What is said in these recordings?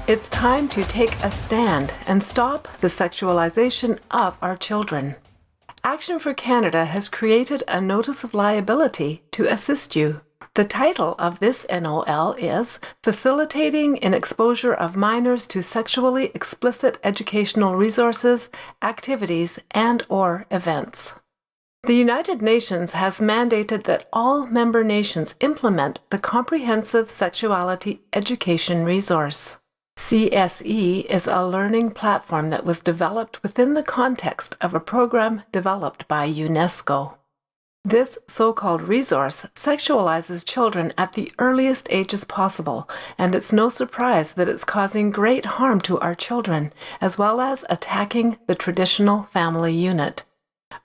It's time to take a stand and stop the sexualization of our children. Action for Canada has created a notice of liability to assist you. The title of this NOL is Facilitating an Exposure of Minors to Sexually Explicit Educational Resources, Activities, and/or Events. The United Nations has mandated that all member nations implement the Comprehensive Sexuality Education Resource. CSE is a learning platform that was developed within the context of a program developed by UNESCO. This so-called resource sexualizes children at the earliest ages possible, and it's no surprise that it's causing great harm to our children, as well as attacking the traditional family unit.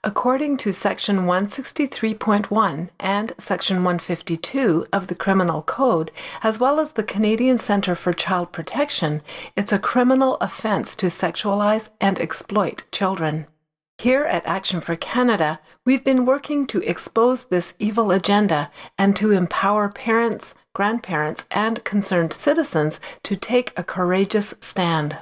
According to Section 163.1 and Section 152 of the Criminal Code, as well as the Canadian Centre for Child Protection, it's a criminal offence to sexualize and exploit children. Here at Action for Canada, we've been working to expose this evil agenda and to empower parents, grandparents, and concerned citizens to take a courageous stand.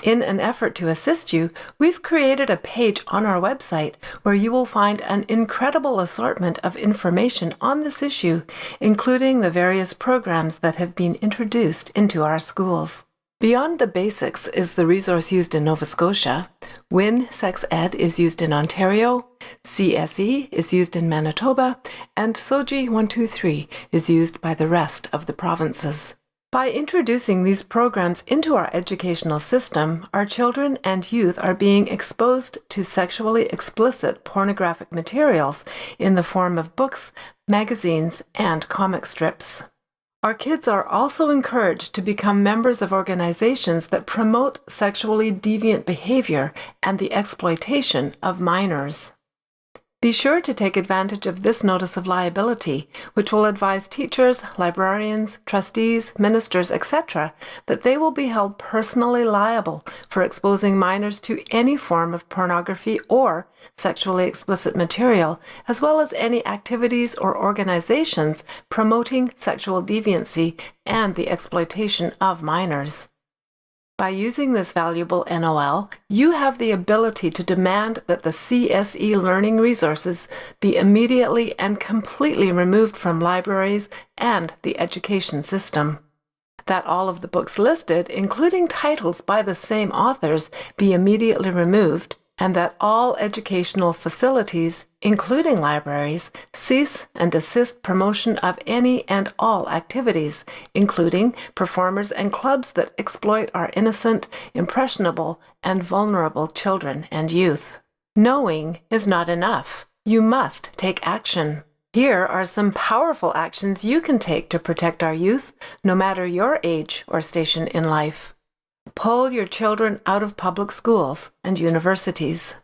In an effort to assist you, we've created a page on our website where you will find an incredible assortment of information on this issue, including the various programs that have been introduced into our schools. Beyond the Basics is the resource used in Nova Scotia, WIN Sex Ed is used in Ontario, CSE is used in Manitoba, and SOGI 123 is used by the rest of the provinces. By introducing these programs into our educational system, our children and youth are being exposed to sexually explicit pornographic materials in the form of books, magazines, and comic strips. Our kids are also encouraged to become members of organizations that promote sexually deviant behavior and the exploitation of minors. Be sure to take advantage of this notice of liability, which will advise teachers, librarians, trustees, ministers, etc., that they will be held personally liable for exposing minors to any form of pornography or sexually explicit material, as well as any activities or organizations promoting sexual deviancy and the exploitation of minors. By using this valuable NOL, you have the ability to demand that the CSE learning resources be immediately and completely removed from libraries and the education system. That all of the books listed, including titles by the same authors, be immediately removed, and that all educational facilities, including libraries, cease and desist promotion of any and all activities, including performers and clubs that exploit our innocent, impressionable, and vulnerable children and youth. Knowing is not enough. You must take action. Here are some powerful actions you can take to protect our youth, no matter your age or station in life. Pull your children out of public schools and universities.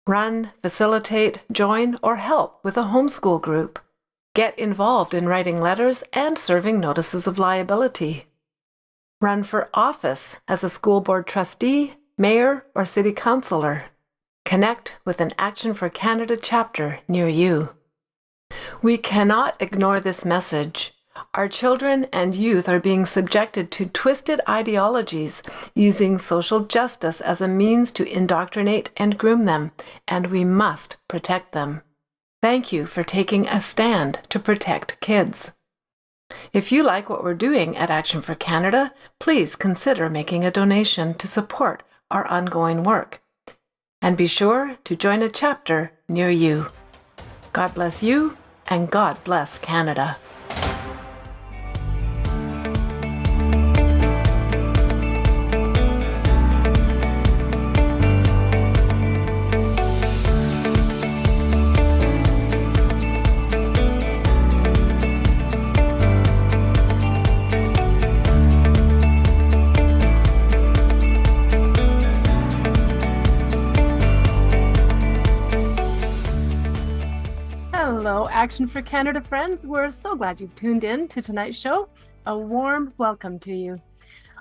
Run, facilitate, join, or help with a homeschool group. Get involved in writing letters and serving notices of liability. Run for office as a school board trustee, mayor, or city councillor. Connect with an Action for Canada chapter near you. We cannot ignore this message. Our children and youth are being subjected to twisted ideologies using social justice as a means to indoctrinate and groom them, and we must protect them. Thank you for taking a stand to protect kids. If you like what we're doing at Action for Canada, please consider making a donation to support our ongoing work. And be sure to join a chapter near you. God bless you, and God bless Canada. Hello, Action for Canada friends. We're so glad you've tuned in to tonight's show. A warm welcome to you.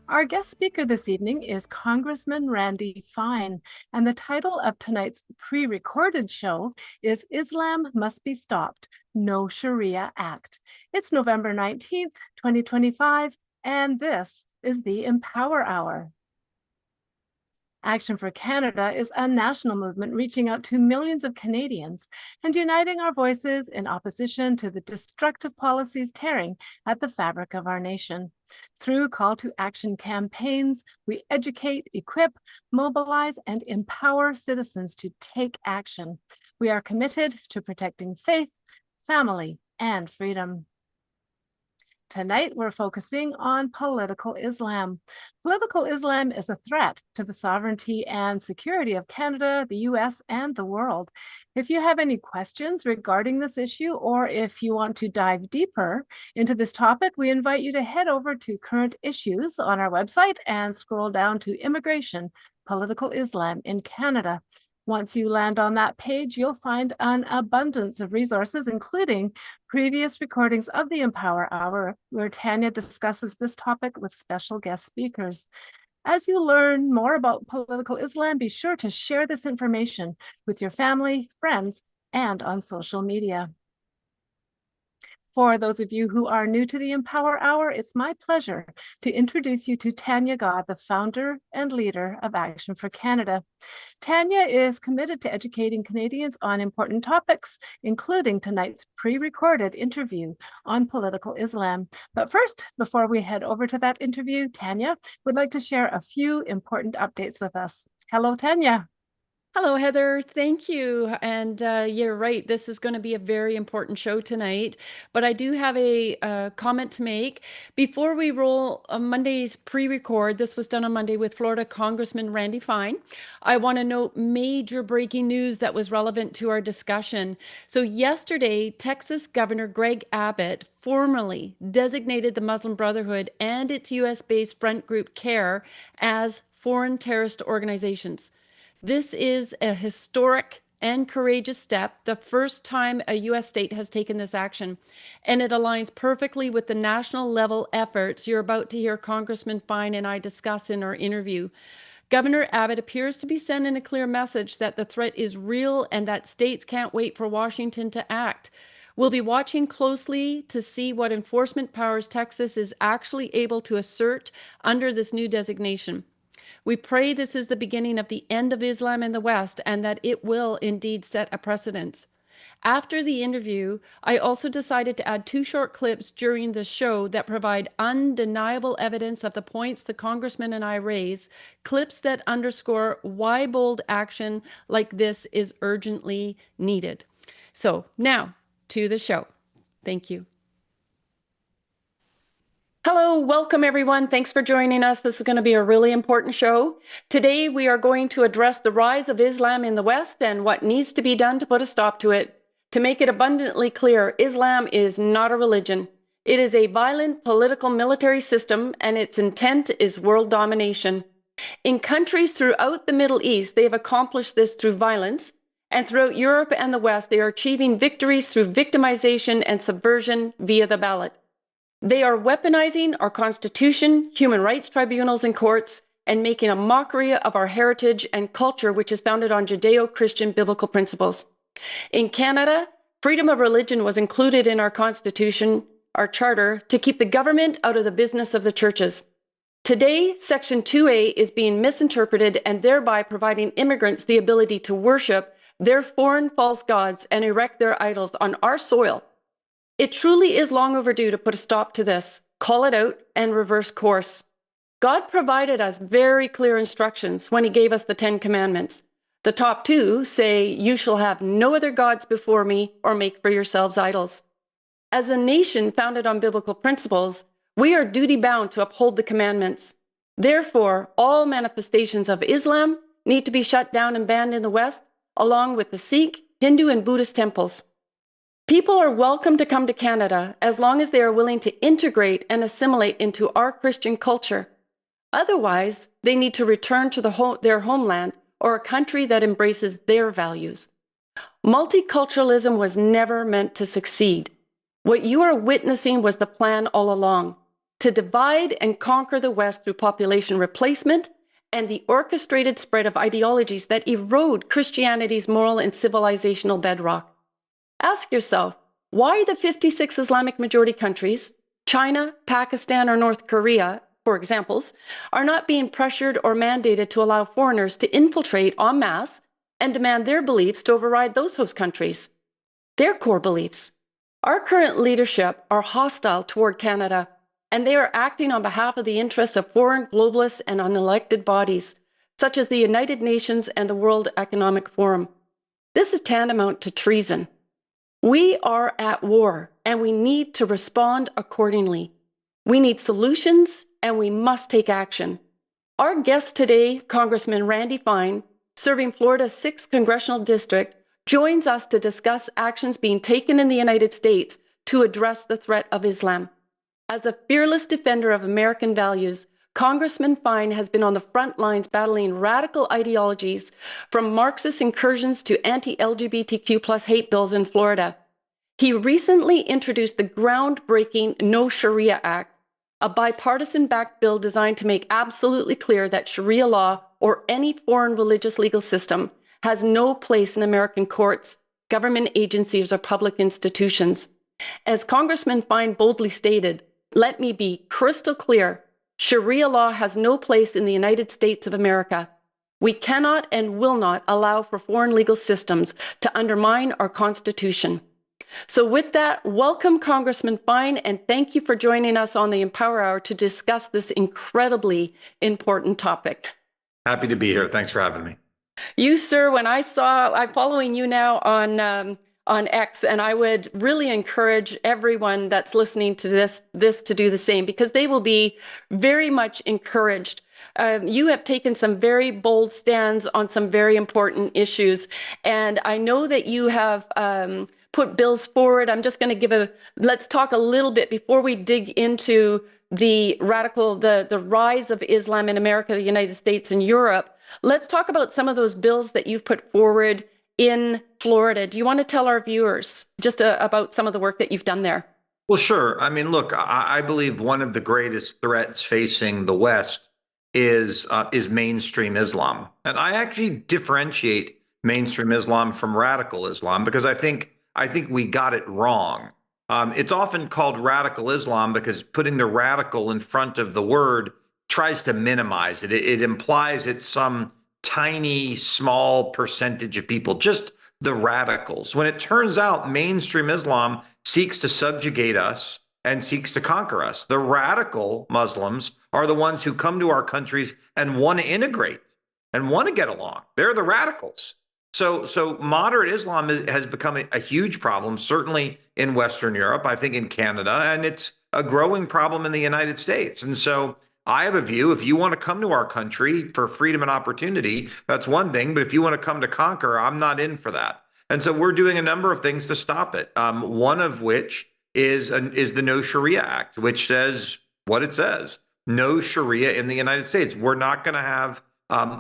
Our guest speaker this evening is Congressman Randy Fine, and the title of tonight's pre-recorded show is Islam Must Be Stopped, No Sharia Act. It's November 19th, 2025, and this is the Empower Hour. Action for Canada is a national movement reaching out to millions of Canadians and uniting our voices in opposition to the destructive policies tearing at the fabric of our nation. Through call to action campaigns, we educate, equip, mobilize, and empower citizens to take action. We are committed to protecting faith, family, and freedom. Tonight, we're focusing on political Islam. Political Islam is a threat to the sovereignty and security of Canada, the US, and the world. If you have any questions regarding this issue, or if you want to dive deeper into this topic, we invite you to head over to Current Issues on our website and scroll down to Immigration, Political Islam in Canada. Once you land on that page, you'll find an abundance of resources, including previous recordings of the Empower Hour, where Tanya discusses this topic with special guest speakers. As you learn more about political Islam, be sure to share this information with your family, friends, and on social media. For those of you who are new to the Empower Hour, it's my pleasure to introduce you to Tanya God, the founder and leader of Action for Canada. Tanya is committed to educating Canadians on important topics, including tonight's pre-recorded interview on political Islam. But first, before we head over to that interview, Tanya would like to share a few important updates with us. Hello, Tanya. Hello, Heather. Thank you. And you're right. This is going to be a very important show tonight. But I do have a comment to make. Before we roll Monday's pre-record, this was done on Monday with Florida Congressman Randy Fine. I want to note major breaking news that was relevant to our discussion. So yesterday, Texas Governor Greg Abbott formally designated the Muslim Brotherhood and its U.S.-based front group CARE as foreign terrorist organizations. This is a historic and courageous step, the first time a U.S. state has taken this action, and it aligns perfectly with the national level efforts you're about to hear Congressman Fine and I discuss in our interview. Governor Abbott appears to be sending a clear message that the threat is real and that states can't wait for Washington to act. We'll be watching closely to see what enforcement powers Texas is actually able to assert under this new designation. We pray this is the beginning of the end of Islam in the West and that it will indeed set a precedent. After the interview, I also decided to add 2 short clips during the show that provide undeniable evidence of the points the Congressman and I raise, clips that underscore why bold action like this is urgently needed. So now to the show. Thank you. Hello, welcome everyone. Thanks for joining us. This is going to be a really important show. Today we are going to address the rise of Islam in the West and what needs to be done to put a stop to it. To make it abundantly clear, Islam is not a religion. It is a violent political military system and its intent is world domination. In countries throughout the Middle East, they have accomplished this through violence, and throughout Europe and the West, they are achieving victories through victimization and subversion via the ballot. They are weaponizing our Constitution, human rights tribunals and courts, and making a mockery of our heritage and culture, which is founded on Judeo-Christian biblical principles. In Canada, freedom of religion was included in our Constitution, our charter, to keep the government out of the business of the churches. Today, Section 2A is being misinterpreted and thereby providing immigrants the ability to worship their foreign false gods and erect their idols on our soil. It truly is long overdue to put a stop to this, call it out, and reverse course. God provided us very clear instructions when he gave us the 10 Commandments. The top 2 say, "You shall have no other gods before me or make for yourselves idols." As a nation founded on biblical principles, we are duty-bound to uphold the commandments. Therefore, all manifestations of Islam need to be shut down and banned in the West, along with the Sikh, Hindu, and Buddhist temples. People are welcome to come to Canada as long as they are willing to integrate and assimilate into our Christian culture. Otherwise, they need to return to their homeland or a country that embraces their values. Multiculturalism was never meant to succeed. What you are witnessing was the plan all along, to divide and conquer the West through population replacement and the orchestrated spread of ideologies that erode Christianity's moral and civilizational bedrock. Ask yourself, why the 56 Islamic majority countries, China, Pakistan, or North Korea, for examples, are not being pressured or mandated to allow foreigners to infiltrate en masse and demand their beliefs to override those host countries, their core beliefs. Our current leadership are hostile toward Canada, and they are acting on behalf of the interests of foreign globalists and unelected bodies, such as the United Nations and the World Economic Forum. This is tantamount to treason. We are at war, and we need to respond accordingly. We need solutions, and we must take action. Our guest today, Congressman Randy Fine, serving Florida's 6th Congressional District, joins us to discuss actions being taken in the United States to address the threat of Islam. As a fearless defender of American values, Congressman Fine has been on the front lines battling radical ideologies, from Marxist incursions to anti-LGBTQ+ hate bills in Florida. He recently introduced the groundbreaking No Sharia Act, a bipartisan-backed bill designed to make absolutely clear that Sharia law or any foreign religious legal system has no place in American courts, government agencies, or public institutions. As Congressman Fine boldly stated, let me be crystal clear, Sharia law has no place in the United States of America. We cannot and will not allow for foreign legal systems to undermine our Constitution. So with that, welcome Congressman Fine, and thank you for joining us on the Empower Hour to discuss this incredibly important topic. Happy to be here. Thanks for having me. You, sir, I'm following you now on X, and I would really encourage everyone that's listening to this to do the same, because they will be very much encouraged. You have taken some very bold stands on some very important issues, and I know that you have put bills forward. I'm just going to let's talk a little bit before we dig into the rise of Islam in America, the United States, and Europe. Let's talk about some of those bills that you've put forward in Florida. Do you want to tell our viewers just about some of the work that you've done there? Well, sure. I mean, look, I believe one of the greatest threats facing the West is mainstream Islam, and I actually differentiate mainstream Islam from radical Islam because I think we got it wrong. It's often called radical Islam because putting the radical in front of the word tries to minimize it. It implies it's some tiny, small percentage of people, just the radicals. When it turns out mainstream Islam seeks to subjugate us and seeks to conquer us. The radical Muslims are the ones who come to our countries and want to integrate and want to get along. They're the radicals. So moderate Islam has become a huge problem, certainly in Western Europe, I think in Canada, and it's a growing problem in the United States. And so I have a view, if you want to come to our country for freedom and opportunity, that's one thing. But if you want to come to conquer, I'm not in for that. And so we're doing a number of things to stop it. One of which is the No Sharia Act, which says what it says. No Sharia in the United States. We're not going to have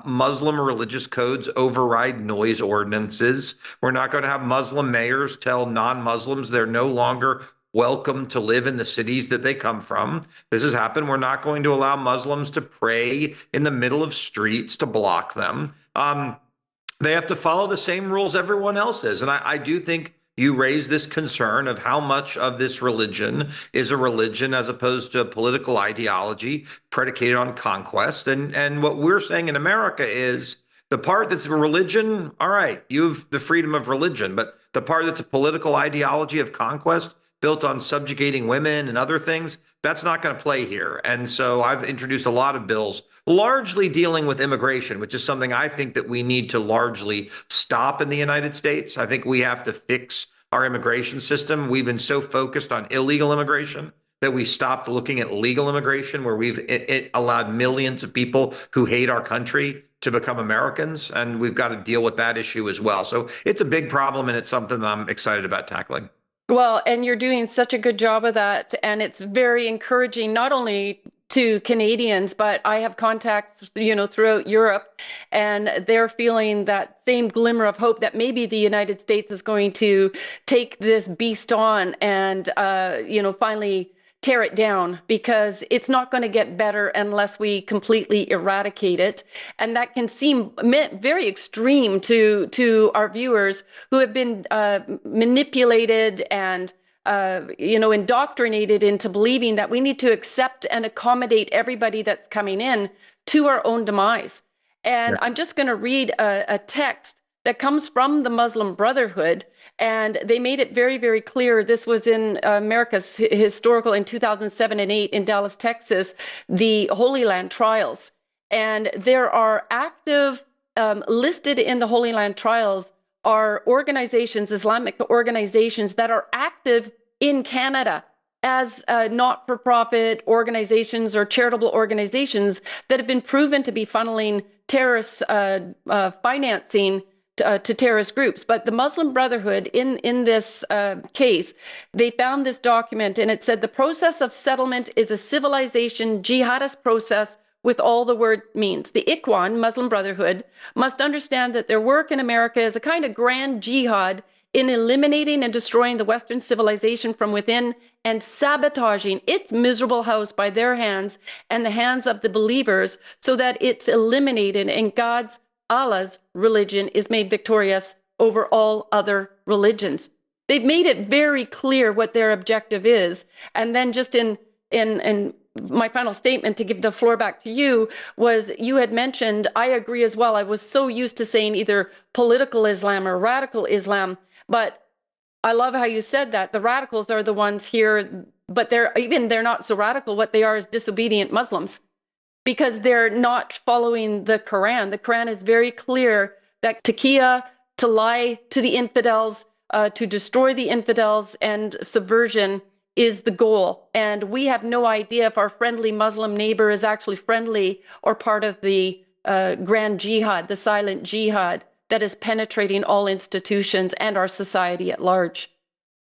Muslim religious codes override noise ordinances. We're not going to have Muslim mayors tell non-Muslims they're no longer welcome to live in the cities that they come from. This has happened. We're not going to allow Muslims to pray in the middle of streets to block them. They have to follow the same rules everyone else is. And I do think you raise this concern of how much of this religion is a religion as opposed to a political ideology predicated on conquest. And what we're saying in America is the part that's a religion, all right, you have the freedom of religion, but the part that's a political ideology of conquest built on subjugating women and other things, that's not going to play here. And so I've introduced a lot of bills largely dealing with immigration, which is something I think that we need to largely stop in the United States. I think we have to fix our immigration system. We've been so focused on illegal immigration that we stopped looking at legal immigration, where we've allowed millions of people who hate our country to become Americans. And we've got to deal with that issue as well. So it's a big problem, and it's something that I'm excited about tackling. Well, and you're doing such a good job of that. And it's very encouraging, not only to Canadians, but I have contacts, throughout Europe, and they're feeling that same glimmer of hope that maybe the United States is going to take this beast on and, finally tear it down, because it's not going to get better unless we completely eradicate it. And that can seem very extreme to our viewers who have been manipulated and indoctrinated into believing that we need to accept and accommodate everybody that's coming in to our own demise. And I'm just going to read a text that comes from the Muslim Brotherhood, and they made it very, very clear. This was in America's Historical in 2007 and 8 in Dallas, Texas, the Holy Land trials. And there are active, listed in the Holy Land trials are organizations, Islamic organizations that are active in Canada as not-for-profit organizations or charitable organizations that have been proven to be funneling terrorist financing to terrorist groups. But the Muslim Brotherhood, in this case, they found this document, and it said the process of settlement is a civilization jihadist process with all the word means. The Ikhwan, Muslim Brotherhood, must understand that their work in America is a kind of grand jihad in eliminating and destroying the Western civilization from within and sabotaging its miserable house by their hands and the hands of the believers so that it's eliminated and God's, Allah's religion is made victorious over all other religions. They've made it very clear what their objective is. And then just in my final statement to give the floor back to you was you had mentioned, I agree as well. I was so used to saying either political Islam or radical Islam, but I love how you said that. The radicals are the ones here, but they're not so radical. What they are is disobedient Muslims because they're not following the Quran. The Quran is very clear that taqiyya, to lie to the infidels, to destroy the infidels, and subversion is the goal. And we have no idea if our friendly Muslim neighbor is actually friendly or part of the grand jihad, the silent jihad that is penetrating all institutions and our society at large.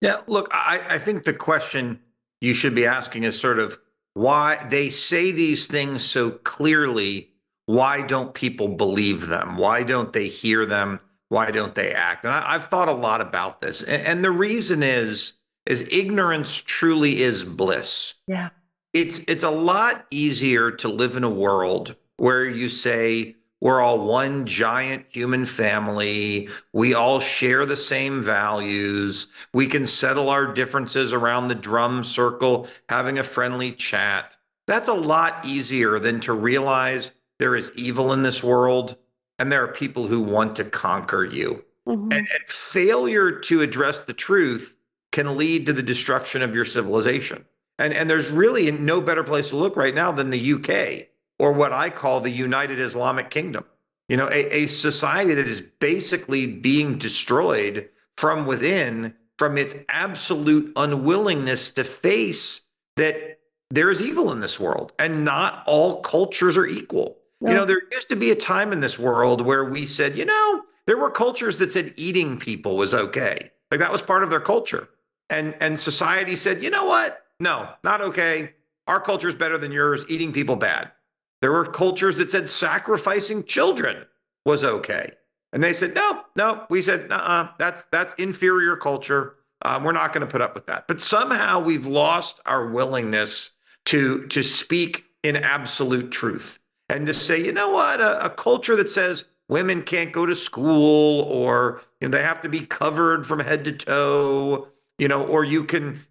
Yeah, look, I think the question you should be asking is sort of why they say these things so clearly. Why don't people believe them? Why don't they hear them? Why don't they act? And I've thought a lot about this. And the reason is ignorance truly is bliss. Yeah. It's a lot easier to live in a world where you say, we're all one giant human family. We all share the same values. We can settle our differences around the drum circle, having a friendly chat. That's a lot easier than to realize there is evil in this world and there are people who want to conquer you. Mm-hmm. And failure to address the truth can lead to the destruction of your civilization. And there's really no better place to look right now than the UK, or what I call the United Islamic Kingdom. You know, a society that is basically being destroyed from within, from its absolute unwillingness to face that there is evil in this world and not all cultures are equal. No. You know, there used to be a time in this world where we said, there were cultures that said eating people was okay. Like that was part of their culture. And society said, you know what? No, not okay. Our culture is better than yours. Eating people bad. There were cultures that said sacrificing children was okay. And they said, no. We said, that's inferior culture. We're not going to put up with that. But somehow we've lost our willingness to speak in absolute truth and to say, you know what? A culture that says women can't go to school or they have to be covered from head to toe, or you can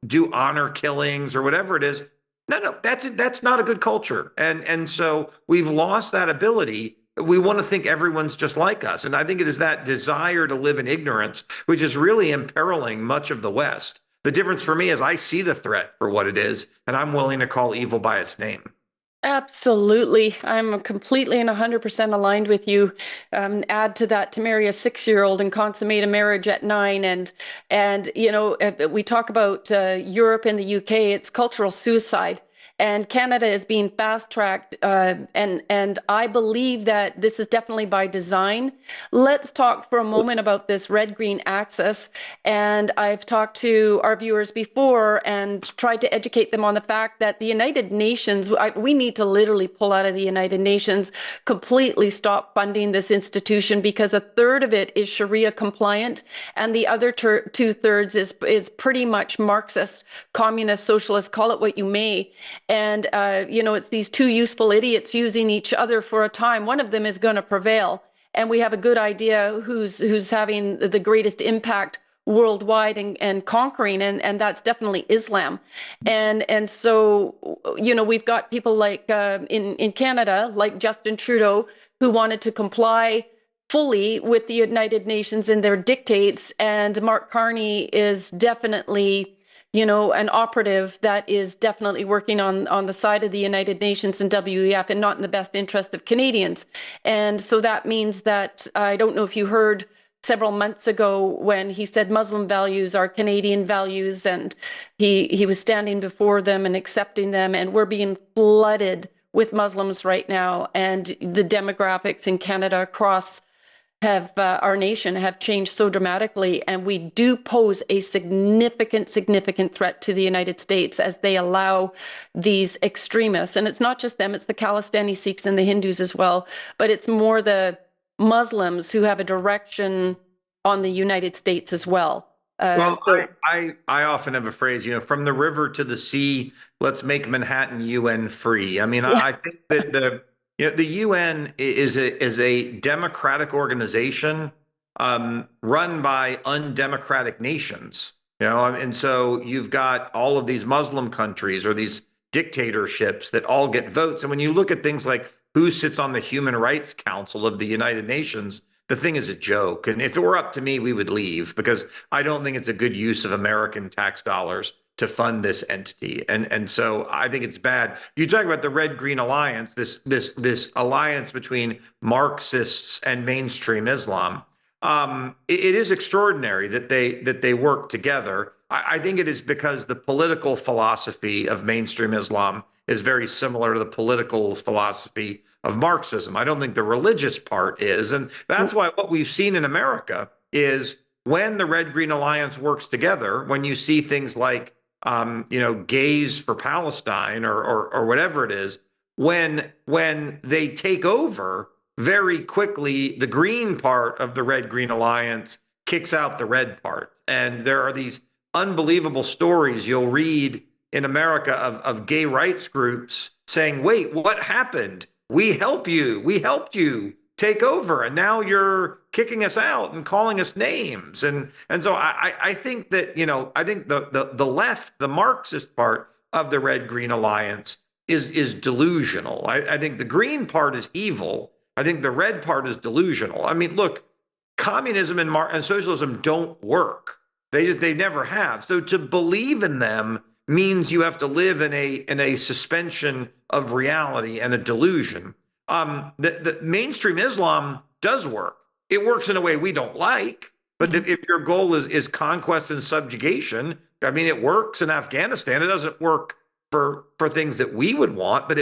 do honor killings or whatever it is. No, that's not a good culture. And so we've lost that ability. We want to think everyone's just like us. And I think it is that desire to live in ignorance, which is really imperiling much of the West. The difference for me is I see the threat for what it is, and I'm willing to call evil by its name. Absolutely. I'm completely and 100% aligned with you. Add to that to marry a 6-year-old and consummate a marriage at 9. And we talk about Europe and the UK, it's cultural suicide. And Canada is being fast-tracked, and I believe that this is definitely by design. Let's talk for a moment about this red-green axis. And I've talked to our viewers before and tried to educate them on the fact that the United Nations, we need to literally pull out of the United Nations, completely stop funding this institution because 1/3 of it is Sharia compliant, and the other 2/3 is pretty much Marxist, communist, socialist, call it what you may. And, it's these two useful idiots using each other for a time. One of them is going to prevail. And we have a good idea who's having the greatest impact worldwide and conquering, and that's definitely Islam. And so, we've got people like in Canada, like Justin Trudeau, who wanted to comply fully with the United Nations and their dictates, and Mark Carney is definitely an operative that is definitely working on the side of the United Nations and WEF and not in the best interest of Canadians. And so that means that, I don't know if you heard several months ago when he said Muslim values are Canadian values, and he was standing before them and accepting them, and we're being flooded with Muslims right now, and the demographics in Canada across our nation have changed so dramatically, and we do pose a significant threat to the United States as they allow these extremists. And it's not just them, it's the Khalistani Sikhs and the Hindus as well, but it's more the Muslims who have a direction on the United States as well. I often have a phrase, from the river to the sea, let's make Manhattan UN free. I mean, Yeah. I think that the UN is a democratic organization run by undemocratic nations. And so you've got all of these Muslim countries or these dictatorships that all get votes. And when you look at things like who sits on the Human Rights Council of the United Nations, the thing is a joke. And if it were up to me, we would leave because I don't think it's a good use of American tax dollars to fund this entity. And so I think it's bad. You talk about the Red Green Alliance, this alliance between Marxists and mainstream Islam. It is extraordinary that they work together. I think it is because the political philosophy of mainstream Islam is very similar to the political philosophy of Marxism. I don't think the religious part is. And that's why what we've seen in America is when the Red Green Alliance works together, when you see things like, gays for Palestine or whatever it is, when they take over, very quickly, the green part of the Red Green Alliance kicks out the red part. And there are these unbelievable stories you'll read in America of gay rights groups saying, wait, what happened? We helped you take over, and now you're kicking us out and calling us names. And so I think that, I think the left, the Marxist part of the Red Green Alliance is delusional. I think the green part is evil. I think the red part is delusional. I mean, look, communism and socialism don't work. They never have. So to believe in them means you have to live in a suspension of reality and a delusion. The mainstream Islam does work. It works in a way we don't like, but if your goal is conquest and subjugation, I mean, it works in Afghanistan. It doesn't work for things that we would want, but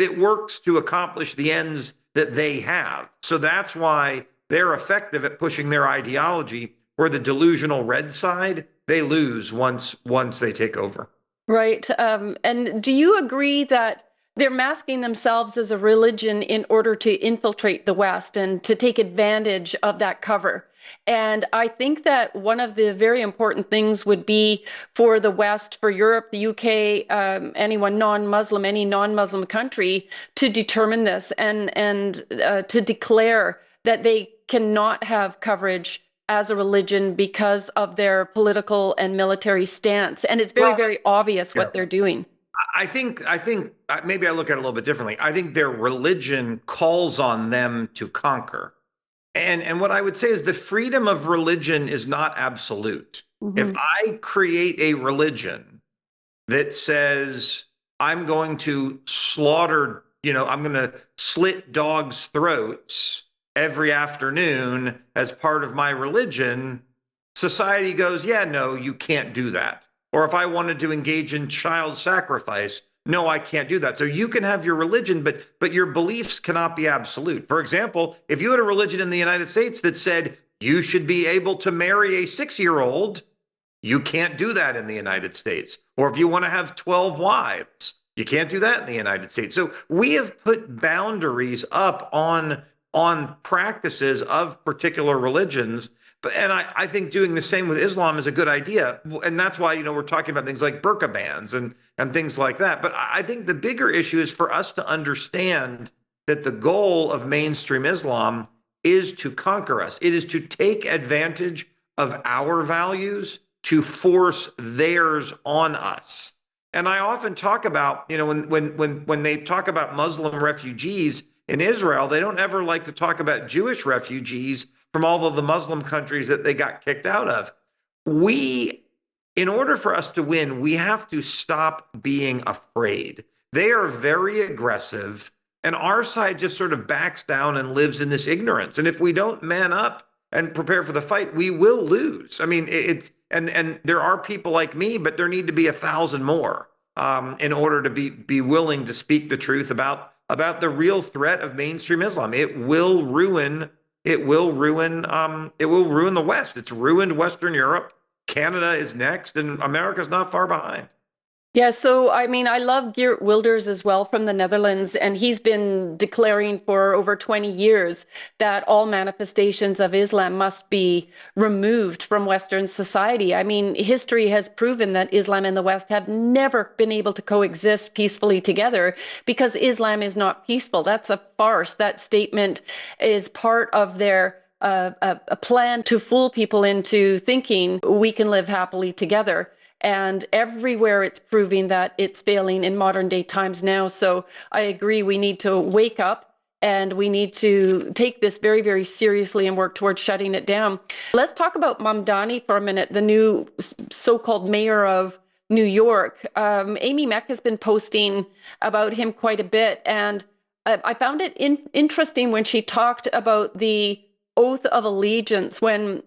it works to accomplish the ends that they have. So that's why they're effective at pushing their ideology. Where the delusional red side, they lose once they take over. Right. And do you agree that they're masking themselves as a religion in order to infiltrate the West and to take advantage of that cover? And I think that one of the very important things would be for the West, for Europe, the UK, any non-Muslim country to determine this and to declare that they cannot have coverage as a religion because of their political and military stance. And it's very obvious what they're doing. I think maybe I look at it a little bit differently. I think their religion calls on them to conquer. And what I would say is the freedom of religion is not absolute. If I create a religion that says I'm going to slaughter, I'm going to slit dogs' throats every afternoon as part of my religion, society goes, yeah, no, you can't do that. Or if I wanted to engage in child sacrifice, no, I can't do that. So you can have your religion, but your beliefs cannot be absolute. For example, if you had a religion in the United States that said you should be able to marry a 6-year-old, you can't do that in the United States. Or if you want to have 12 wives, you can't do that in the United States. So we have put boundaries up on practices of particular religions. And I think doing the same with Islam is a good idea. And that's why, we're talking about things like burqa bans and things like that. But I think the bigger issue is for us to understand that the goal of mainstream Islam is to conquer us. It is to take advantage of our values to force theirs on us. And I often talk about, when they talk about Muslim refugees in Israel, they don't ever like to talk about Jewish refugees from all of the Muslim countries that they got kicked out of. In order for us to win, we have to stop being afraid. They are very aggressive, and our side just sort of backs down and lives in this ignorance. And if we don't man up and prepare for the fight, we will lose. I mean, and there are people like me, but there need to be 1,000 more in order to be willing to speak the truth about the real threat of mainstream Islam. It will ruin the West. It's ruined Western Europe. Canada is next, and America's not far behind. Yeah, so I mean, I love Geert Wilders as well from the Netherlands, and he's been declaring for over 20 years that all manifestations of Islam must be removed from Western society. I mean, history has proven that Islam and the West have never been able to coexist peacefully together because Islam is not peaceful. That's a farce. That statement is part of their a plan to fool people into thinking we can live happily together. And everywhere it's proving that it's failing in modern day times now. So I agree, we need to wake up and we need to take this very, very seriously and work towards shutting it down. Let's talk about Mamdani for a minute, the new so-called mayor of New York. Amy Meck has been posting about him quite a bit. And I found it interesting when she talked about the oath of allegiance when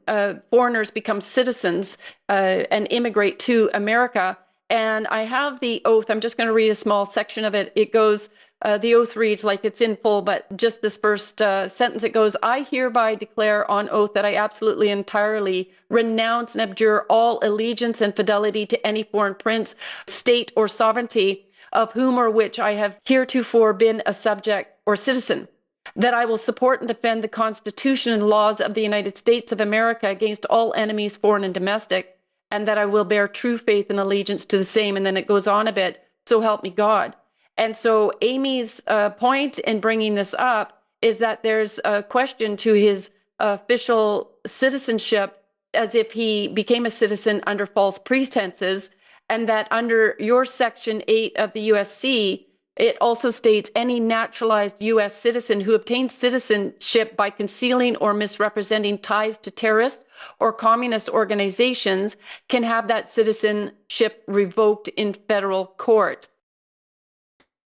foreigners become citizens and immigrate to America. And I have the oath. I'm just going to read a small section of it. It goes, the oath reads like it's in full, but just this first sentence, it goes, I hereby declare on oath that I absolutely entirely renounce and abjure all allegiance and fidelity to any foreign prince, state, or sovereignty of whom or which I have heretofore been a subject or citizen. That I will support and defend the Constitution and laws of the United States of America against all enemies, foreign and domestic, and that I will bear true faith and allegiance to the same. And then it goes on a bit, so help me God. And so Amy's point in bringing this up is that there's a question to his official citizenship as if he became a citizen under false pretenses, and that under your Section 8 of the USC, it also states any naturalized U.S. citizen who obtains citizenship by concealing or misrepresenting ties to terrorist or communist organizations can have that citizenship revoked in federal court.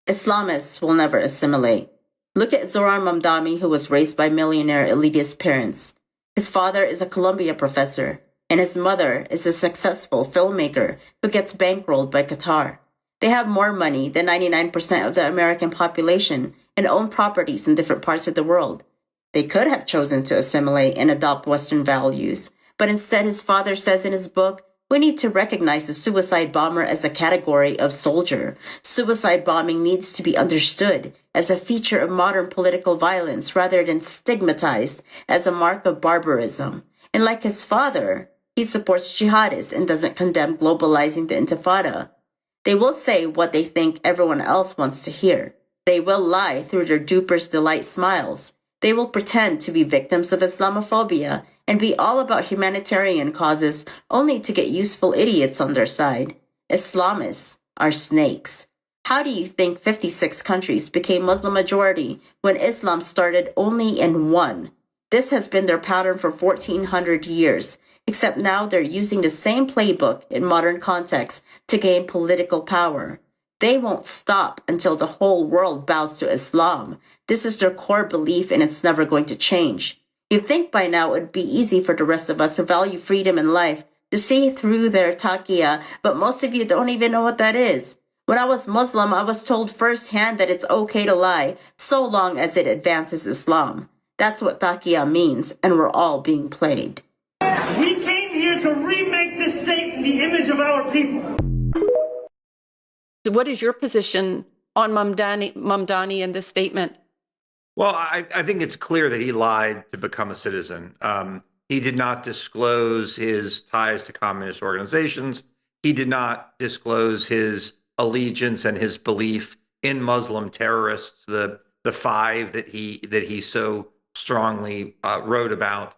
Islamists will never assimilate. Look at Zoran Mamdani, who was raised by millionaire elitist parents. His father is a Columbia professor, and his mother is a successful filmmaker who gets bankrolled by Qatar. They have more money than 99% of the American population and own properties in different parts of the world. They could have chosen to assimilate and adopt Western values, but instead his father says in his book, we need to recognize the suicide bomber as a category of soldier. Suicide bombing needs to be understood as a feature of modern political violence rather than stigmatized as a mark of barbarism. And like his father, he supports jihadists and doesn't condemn globalizing the Intifada. They will say what they think everyone else wants to hear. They will lie through their duper's delight smiles. They will pretend to be victims of Islamophobia and be all about humanitarian causes only to get useful idiots on their side. Islamists are snakes. How do you think 56 countries became Muslim majority when Islam started only in one? This has been their pattern for 1400 years. Except now they're using the same playbook in modern context to gain political power. They won't stop until the whole world bows to Islam. This is their core belief and it's never going to change. You'd think by now it would be easy for the rest of us who value freedom and life to see through their taqiyya, but most of you don't even know what that is. When I was Muslim, I was told firsthand that it's okay to lie so long as it advances Islam. That's what taqiyya means, and we're all being played. We came here to remake this state in the image of our people. So what is your position on Mamdani and this statement? Well, I think it's clear that he lied to become a citizen. He did not disclose his ties to communist organizations. He did not disclose his allegiance and his belief in Muslim terrorists, the five that he so strongly wrote about.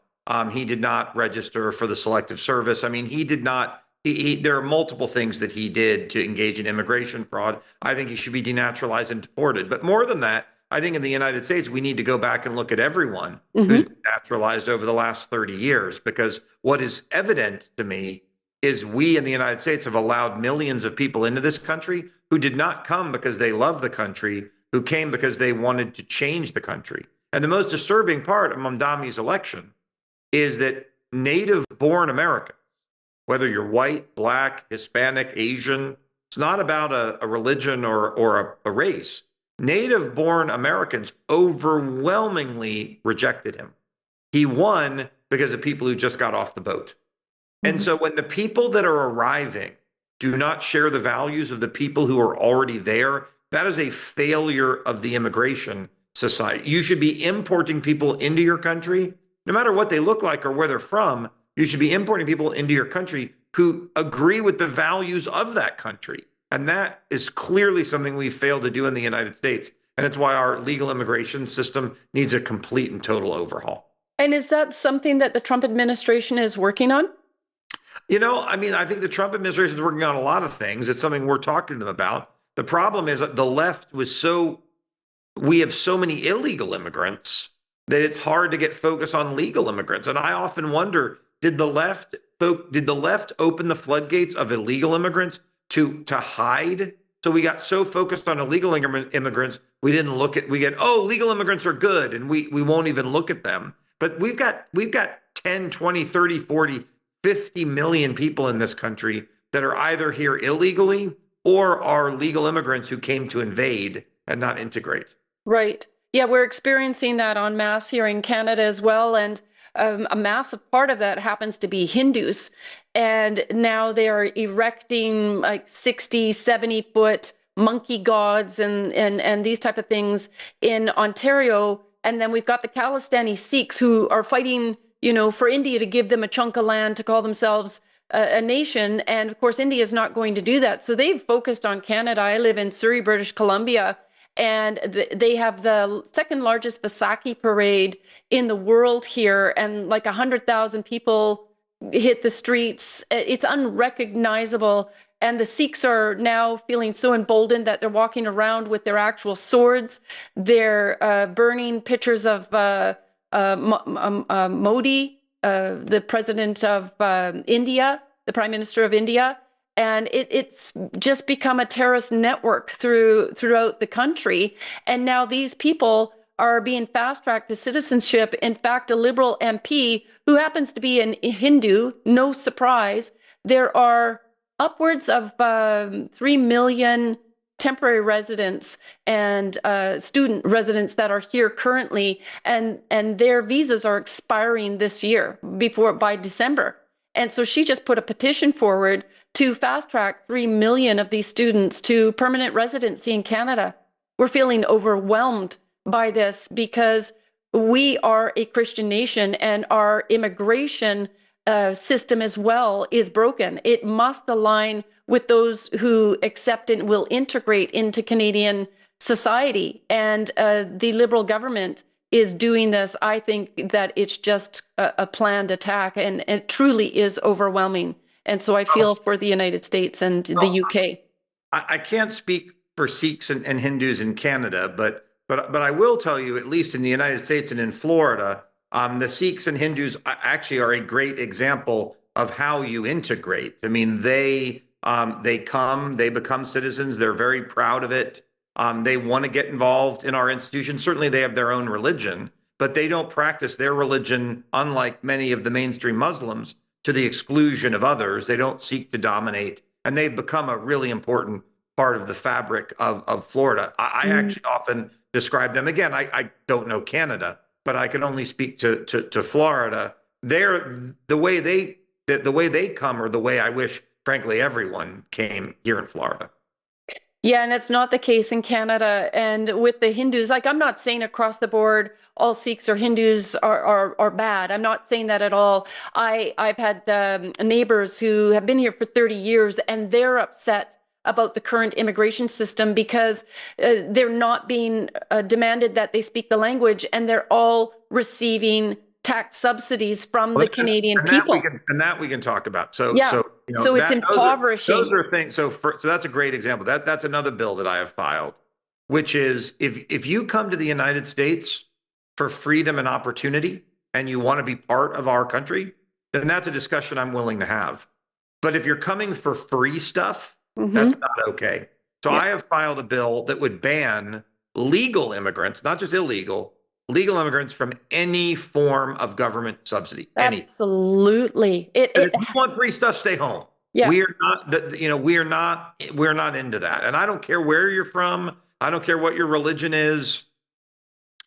He did not register for the Selective Service. I mean, he did not. There are multiple things that he did to engage in immigration fraud. I think he should be denaturalized and deported. But more than that, I think in the United States, we need to go back and look at everyone who's been naturalized over the last 30 years, because what is evident to me is we in the United States have allowed millions of people into this country who did not come because they love the country, who came because they wanted to change the country. And the most disturbing part of Mamdani's election is that native born Americans, whether you're white, black, Hispanic, Asian, it's not about a religion or a race. Native born Americans overwhelmingly rejected him. He won because of people who just got off the boat. And so when the people that are arriving do not share the values of the people who are already there, that is a failure of the immigration society. You should be importing people into your country, no matter what they look like or where they're from. You should be importing people into your country who agree with the values of that country. And that is clearly something we failed to do in the United States. And it's why our legal immigration system needs a complete and total overhaul. And is that something that the Trump administration is working on? I mean, I think the Trump administration is working on a lot of things. It's something we're talking to them about. The problem is that the left we have so many illegal immigrants that it's hard to get focused on legal immigrants. And I often wonder, did the left open the floodgates of illegal immigrants to hide? So we got so focused on illegal immigrants, we didn't look at, legal immigrants are good, and we won't even look at them. But we've got 10, 20, 30, 40, 50 million people in this country that are either here illegally or are legal immigrants who came to invade and not integrate. Right. Yeah, we're experiencing that en masse here in Canada as well. And a massive part of that happens to be Hindus. And now they are erecting like 60, 70-foot monkey gods and these type of things in Ontario. And then we've got the Khalistani Sikhs who are fighting, for India to give them a chunk of land to call themselves a nation. And of course, India is not going to do that. So they've focused on Canada. I live in Surrey, British Columbia, and they have the second largest Vaisakhi parade in the world here. And like 100,000 people hit the streets. It's unrecognizable. And the Sikhs are now feeling so emboldened that they're walking around with their actual swords. They're burning pictures of Modi, the president of India, the prime minister of India. And it's just become a terrorist network throughout the country. And now these people are being fast-tracked to citizenship. In fact, a Liberal MP who happens to be a Hindu, no surprise, there are upwards of 3 million temporary residents and student residents that are here currently, and their visas are expiring this year by December. And so she just put a petition forward to fast track 3 million of these students to permanent residency in Canada. We're feeling overwhelmed by this because we are a Christian nation and our immigration system as well is broken. It must align with those who accept and will integrate into Canadian society. And the Liberal government is doing this. I think that it's just a planned attack, and it truly is overwhelming. And so I feel for the United States and the UK. I can't speak for Sikhs and Hindus in Canada, but I will tell you, at least in the United States and in Florida, the Sikhs and Hindus actually are a great example of how you integrate. I mean, they become citizens. They're very proud of it. They want to get involved in our institutions. Certainly, they have their own religion, but they don't practice their religion, unlike many of the mainstream Muslims, to the exclusion of others. They don't seek to dominate, and they've become a really important part of the fabric of Florida. I actually often describe them. Again, I don't know Canada, but I can only speak to Florida. They're the way they come, or the way I wish, frankly, everyone came here in Florida. Yeah, and it's not the case in Canada. And with the Hindus, like, I'm not saying across the board all Sikhs or Hindus are bad. I'm not saying that at all. I've had neighbors who have been here for 30 years, and they're upset about the current immigration system because they're not being demanded that they speak the language, and they're all receiving tax subsidies from the Canadian and people. that we can talk about. So, Yeah. so you know, So it's that impoverishing. those are things. So that's a great example. That's another bill that I have filed, which is if you come to the United States for freedom and opportunity, and you want to be part of our country, then that's a discussion I'm willing to have. But if you're coming for free stuff, that's not okay. So Yeah. I have filed a bill that would ban legal immigrants, not just illegal, legal immigrants from any form of government subsidy. Any. Absolutely. If you want free stuff, stay home. Yeah. We are not, we're not into that. And I don't care where you're from. I don't care what your religion is.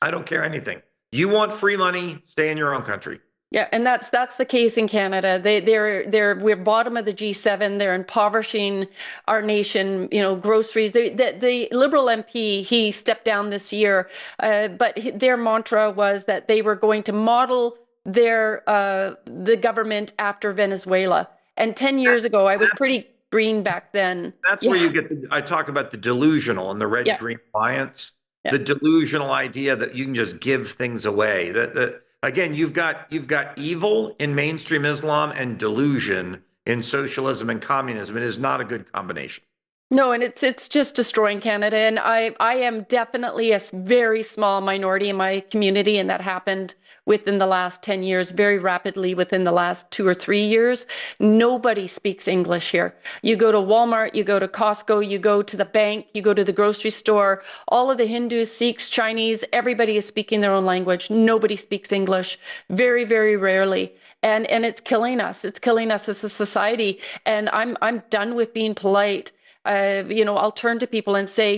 I don't care anything. You want free money, stay in your own country. Yeah, and that's the case in Canada. We're bottom of the G7. They're impoverishing our nation. You know, groceries. The Liberal MP, he stepped down this year, but their mantra was that they were going to model the government after Venezuela. And 10 years ago, I was pretty green back then. That's where you get. I talk about the delusional and the red-green alliance. Yeah. The delusional idea that you can just give things away. That again, you've got evil in mainstream Islam and delusion in socialism and communism. It is not a good combination. No, and it's just destroying Canada. And I am definitely a very small minority in my community, and that happened within the last 10 years, very rapidly within the last 2 or 3 years. Nobody speaks English here. You go to Walmart, you go to Costco, you go to the bank, you go to the grocery store, all of the Hindus, Sikhs, Chinese, everybody is speaking their own language. Nobody speaks English, very, very rarely. And it's killing us. It's killing us as a society. And I'm done with being polite. I'll turn to people and say,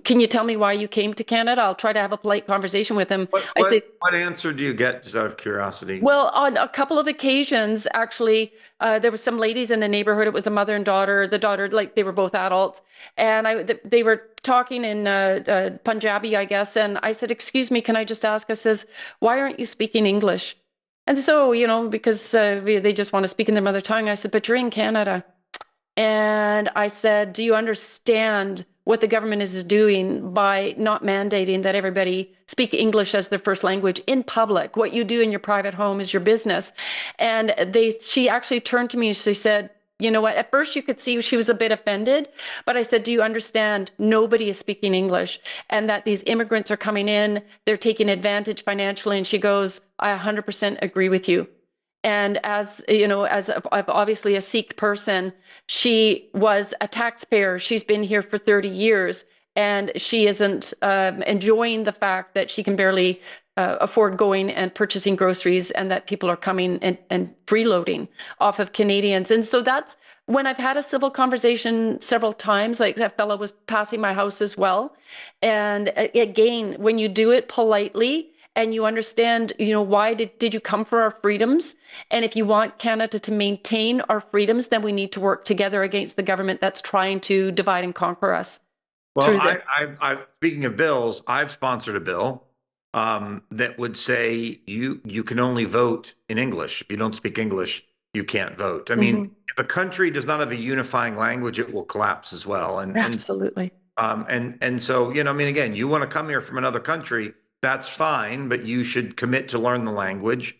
can you tell me why you came to Canada? I'll try to have a polite conversation with them. What answer do you get, just out of curiosity? Well, on a couple of occasions, actually, there were some ladies in the neighborhood. It was a mother and daughter. The daughter, like, they were both adults, and they were talking in Punjabi, I guess. And I said, "Excuse me, can I just ask?" I says, "Why aren't you speaking English?" And so, because they just want to speak in their mother tongue. I said, "But you're in Canada." And I said, "Do you understand what the government is doing by not mandating that everybody speak English as their first language in public? What you do in your private home is your business." And she actually turned to me and she said, "You know what? At first you could see she was a bit offended, but I said, do you understand nobody is speaking English and that these immigrants are coming in, they're taking advantage financially?" And she goes, "I 100% agree with you." And as obviously a Sikh person, she was a taxpayer. She's been here for 30 years, and she isn't enjoying the fact that she can barely afford going and purchasing groceries, and that people are coming and freeloading off of Canadians. And so that's when I've had a civil conversation several times. Like, that fellow was passing my house as well. And again, when you do it politely, and you understand, why did you come for our freedoms? And if you want Canada to maintain our freedoms, then we need to work together against the government that's trying to divide and conquer us. Well, speaking of bills, I've sponsored a bill that would say you can only vote in English. If you don't speak English, you can't vote. I mean, if a country does not have a unifying language, it will collapse as well. Absolutely. And so, again, you want to come here from another country, that's fine, but you should commit to learn the language.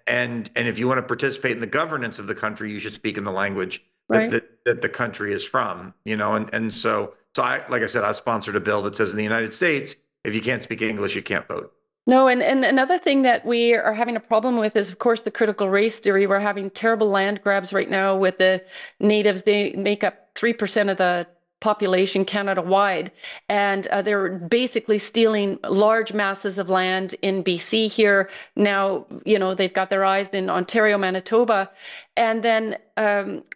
And if you want to participate in the governance of the country, you should speak in the language that the country is from. And so like I said, I sponsored a bill that says in the United States, if you can't speak English, you can't vote. No, and another thing that we are having a problem with is, of course, the critical race theory. We're having terrible land grabs right now with the natives. They make up 3% of the population Canada-wide, and they're basically stealing large masses of land in BC here. Now, they've got their eyes in Ontario, Manitoba. And then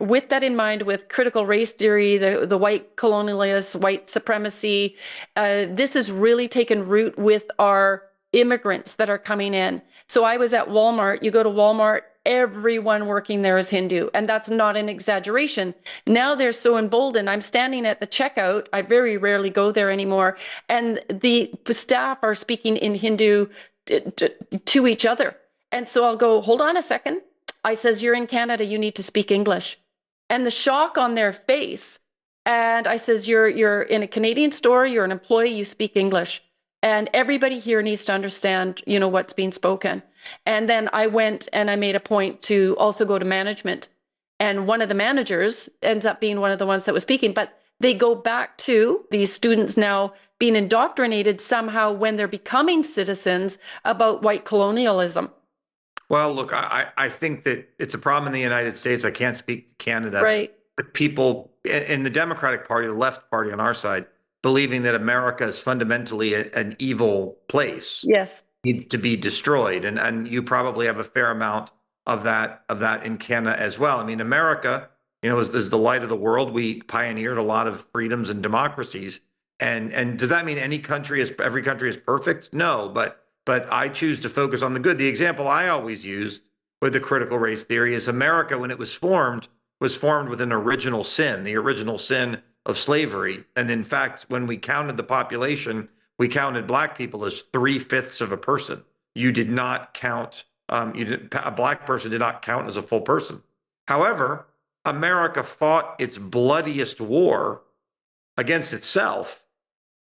with that in mind, with critical race theory, the white colonialists, white supremacy, this has really taken root with our immigrants that are coming in. So I was at Walmart. You go to Walmart, everyone working there is Hindu. And that's not an exaggeration. Now they're so emboldened. I'm standing at the checkout. I very rarely go there anymore. And the staff are speaking in Hindu to each other. And so I'll go, "Hold on a second." I says, "You're in Canada. You need to speak English." And the shock on their face. And I says, you're in a Canadian store. You're an employee. You speak English. And everybody here needs to understand, you know, what's being spoken. And then I went and I made a point to also go to management. And one of the managers ends up being one of the ones that was speaking, but they go back to these students now being indoctrinated somehow when they're becoming citizens about white colonialism. Well, look, I think that it's a problem in the United States. I can't speak to Canada. Right. But people in the Democratic Party, the left party on our side, believing that America is fundamentally an evil place, Yes. needs to be destroyed. And you probably have a fair amount of that in Canada as well. I mean, America, you know, is the light of the world. We pioneered a lot of freedoms and democracies. And does that mean every country is perfect? No, but I choose to focus on the good. The example I always use with the critical race theory is America, when it was formed with an original sin, the original sin of slavery. And in fact, when we counted the population, we counted Black people as 3/5 of a person. You did not count, a Black person did not count as a full person. However, America fought its bloodiest war against itself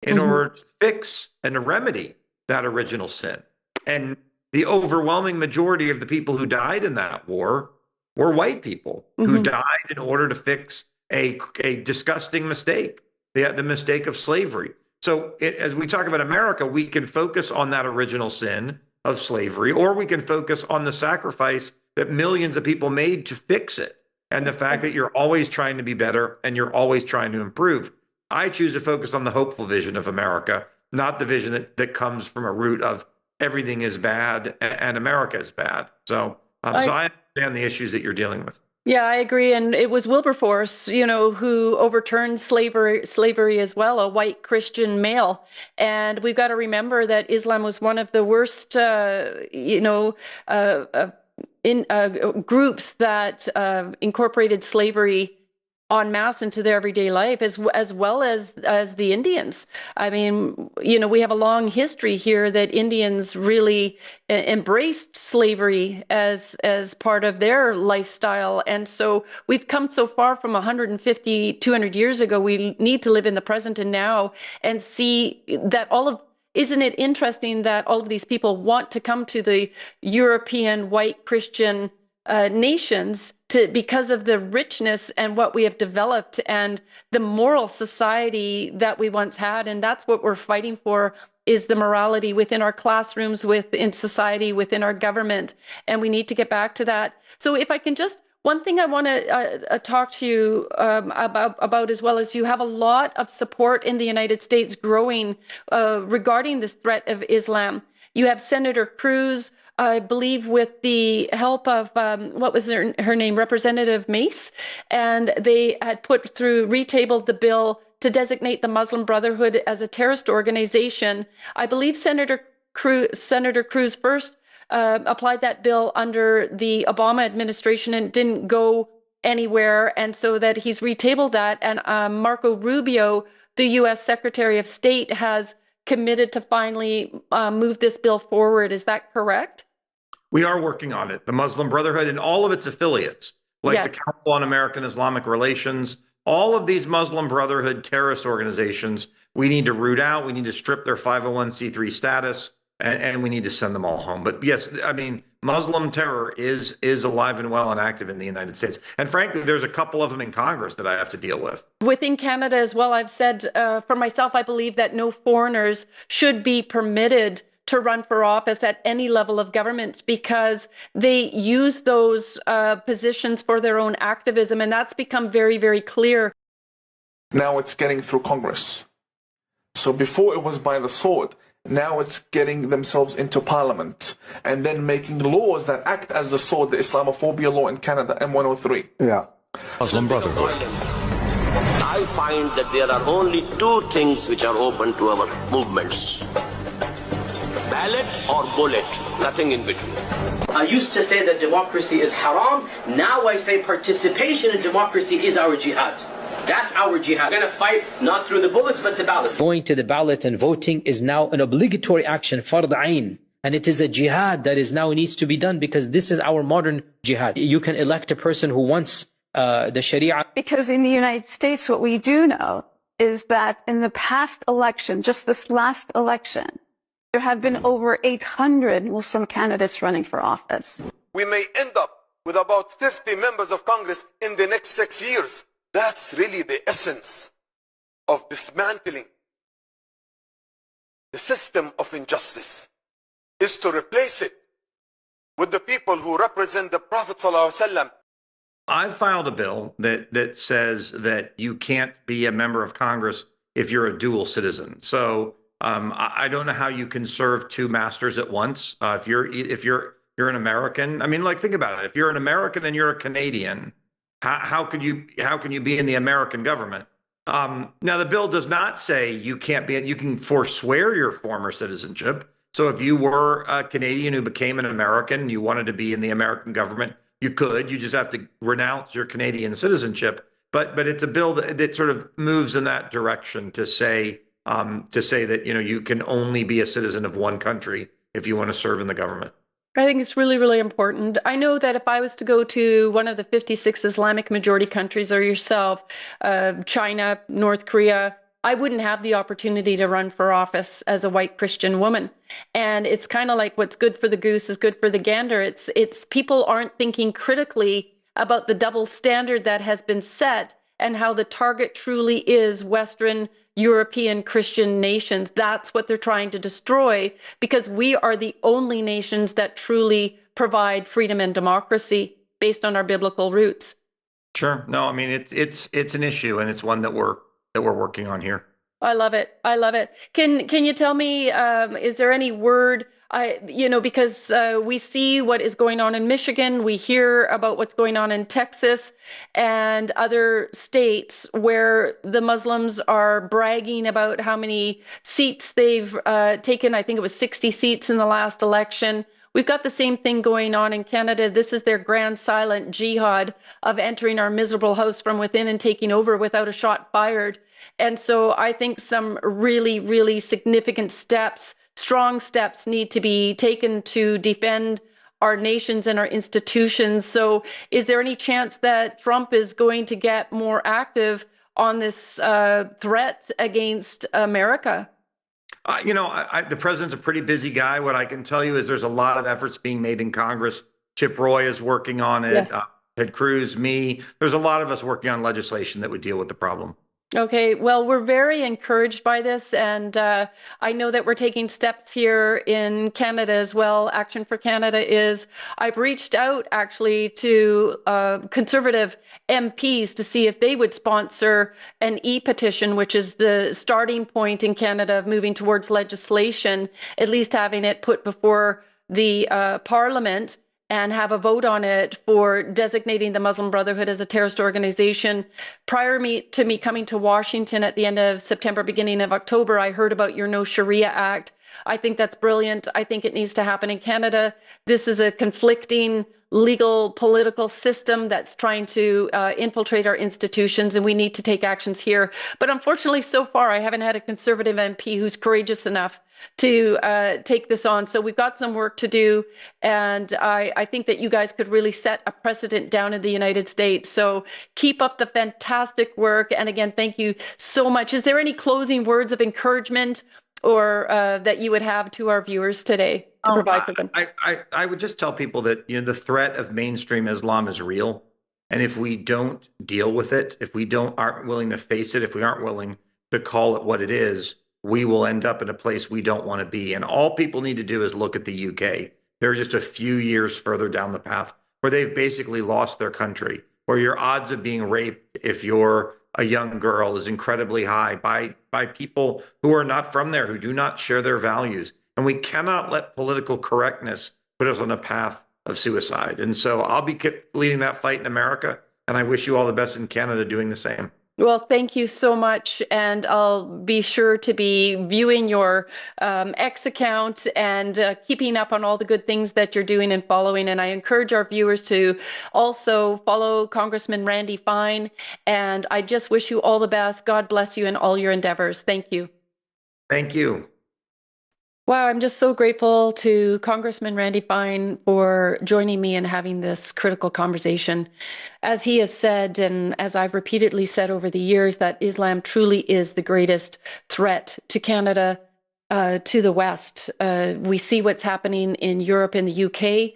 in order to fix and to remedy that original sin. And the overwhelming majority of the people who died in that war were white people who died in order to fix a disgusting mistake, the mistake of slavery. So as we talk about America, we can focus on that original sin of slavery, or we can focus on the sacrifice that millions of people made to fix it, and the fact that you're always trying to be better and you're always trying to improve. I choose to focus on the hopeful vision of America, not the vision that comes from a root of everything is bad and America is bad. So I understand the issues that you're dealing with. Yeah, I agree. And it was Wilberforce, you know, who overturned slavery as well, a white Christian male. And we've got to remember that Islam was one of the worst, groups that incorporated slavery en masse into their everyday life, as well as the Indians. I mean, you know, we have a long history here that Indians really embraced slavery as part of their lifestyle. And so we've come so far from 150, 200 years ago. We need to live in the present and now and see that isn't it interesting that all of these people want to come to the European white Christian nations because of the richness and what we have developed and the moral society that we once had. And that's what we're fighting for, is the morality within our classrooms, within society, within our government. And we need to get back to that. So if I can just, one thing I want to talk to you about as well is you have a lot of support in the United States growing regarding this threat of Islam. You have Senator Cruz, I believe, with the help of, what was her name, Representative Mace, and they had retabled the bill to designate the Muslim Brotherhood as a terrorist organization. I believe Senator Cruz first applied that bill under the Obama administration and didn't go anywhere, and so that he's retabled that. And Marco Rubio, the U.S. Secretary of State, has committed to finally move this bill forward. Is that correct? We are working on it. The Muslim Brotherhood and all of its affiliates, like the Council on American Islamic Relations, all of these Muslim Brotherhood terrorist organizations, we need to root out. We need to strip their 501c3 status, and we need to send them all home. But yes, I mean, Muslim terror is alive and well and active in the United States. And frankly, there's a couple of them in Congress that I have to deal with. Within Canada as well, I've said for myself, I believe that no foreigners should be permitted to run for office at any level of government because they use those positions for their own activism. And that's become very, very clear. Now it's getting through Congress. So before it was by the sword. Now it's getting themselves into parliament and then making laws that act as the sword, the Islamophobia law in Canada, M103. Yeah. Muslim Brotherhood. I find that there are only two things which are open to our movements. Ballot or bullet, nothing in between. I used to say that democracy is haram. Now I say participation in democracy is our jihad. That's our jihad. We're going to fight not through the bullets, but the ballot. Going to the ballot and voting is now an obligatory action, fard ayn. And it is a jihad that is now needs to be done because this is our modern jihad. You can elect a person who wants the Sharia. Because in the United States, what we do know is that in the past election, just this last election, There have been over 800 Muslim candidates running for office. We may end up with about 50 members of Congress in the next 6 years. That's really the essence of dismantling the system of injustice, is to replace it with the people who represent the Prophet ﷺ. I filed a bill that says that you can't be a member of Congress if you're a dual citizen. So I don't know how you can serve two masters at once. If you're an American, I mean, like, think about it. If you're an American and you're a Canadian, how can you be in the American government? Now, the bill does not say you can't be. You can forswear your former citizenship. So if you were a Canadian who became an American, you wanted to be in the American government, you could. You just have to renounce your Canadian citizenship. But it's a bill that sort of moves in that direction to say that, you know, you can only be a citizen of one country if you want to serve in the government. I think it's really, really important. I know that if I was to go to one of the 56 Islamic majority countries, or yourself, China, North Korea, I wouldn't have the opportunity to run for office as a white Christian woman. And it's kind of like what's good for the goose is good for the gander. It's people aren't thinking critically about the double standard that has been set and how the target truly is Western European Christian nations. That's what they're trying to destroy, because we are the only nations that truly provide freedom and democracy based on our biblical roots. Sure. No, I mean, it's an issue, and it's one that we're working on here. I love it. I love it. Can you tell me, is there any word, because we see what is going on in Michigan, we hear about what's going on in Texas and other states where the Muslims are bragging about how many seats they've taken. I think it was 60 seats in the last election. We've got the same thing going on in Canada. This is their grand silent jihad of entering our miserable house from within and taking over without a shot fired. And so I think some really, really significant steps, strong steps, need to be taken to defend our nations and our institutions. So is there any chance that Trump is going to get more active on this threat against America? The president's a pretty busy guy. What I can tell you is there's a lot of efforts being made in Congress. Chip Roy is working on it. Yes. Ted Cruz, me. There's a lot of us working on legislation that would deal with the problem. Okay, well, we're very encouraged by this, and I know that we're taking steps here in Canada as well. Action for Canada is, I've reached out actually to Conservative MPs to see if they would sponsor an e-petition, which is the starting point in Canada of moving towards legislation, at least having it put before the Parliament and have a vote on it for designating the Muslim Brotherhood as a terrorist organization. Prior to me coming to Washington at the end of September, beginning of October, I heard about your No Sharia Act. I think that's brilliant. I think it needs to happen in Canada. This is a conflicting legal political system that's trying to infiltrate our institutions, and we need to take actions here. But unfortunately, so far, I haven't had a Conservative MP who's courageous enough to take this on. So we've got some work to do, and I think that you guys could really set a precedent down in the United States. So keep up the fantastic work. And again, thank you so much. Is there any closing words of encouragement or that you would have to our viewers today to provide for them? I would just tell people that, the threat of mainstream Islam is real. And if we don't deal with it, if we aren't willing to face it, if we aren't willing to call it what it is, we will end up in a place we don't want to be. And all people need to do is look at the UK. They're just a few years further down the path where they've basically lost their country, where your odds of being raped if you're a young girl is incredibly high by people who are not from there, who do not share their values. And we cannot let political correctness put us on a path of suicide. And so I'll be leading that fight in America, and I wish you all the best in Canada doing the same. Well, thank you so much. And I'll be sure to be viewing your X account and keeping up on all the good things that you're doing and following. And I encourage our viewers to also follow Congressman Randy Fine. And I just wish you all the best. God bless you in all your endeavors. Thank you. Thank you. Wow, I'm just so grateful to Congressman Randy Fine for joining me and having this critical conversation. As he has said, and as I've repeatedly said over the years, that Islam truly is the greatest threat to Canada, to the West. We see what's happening in Europe and the UK,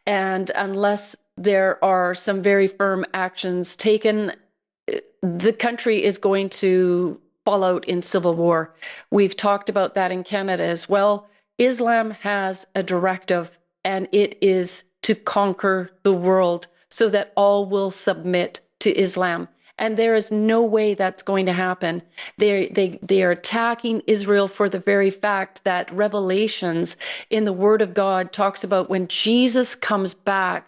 and unless there are some very firm actions taken, the country is going to fall out in civil war. We've talked about that in Canada as well. Islam has a directive, and it is to conquer the world so that all will submit to Islam. And there is no way that's going to happen. They are attacking Israel for the very fact that Revelations in the Word of God talks about when Jesus comes back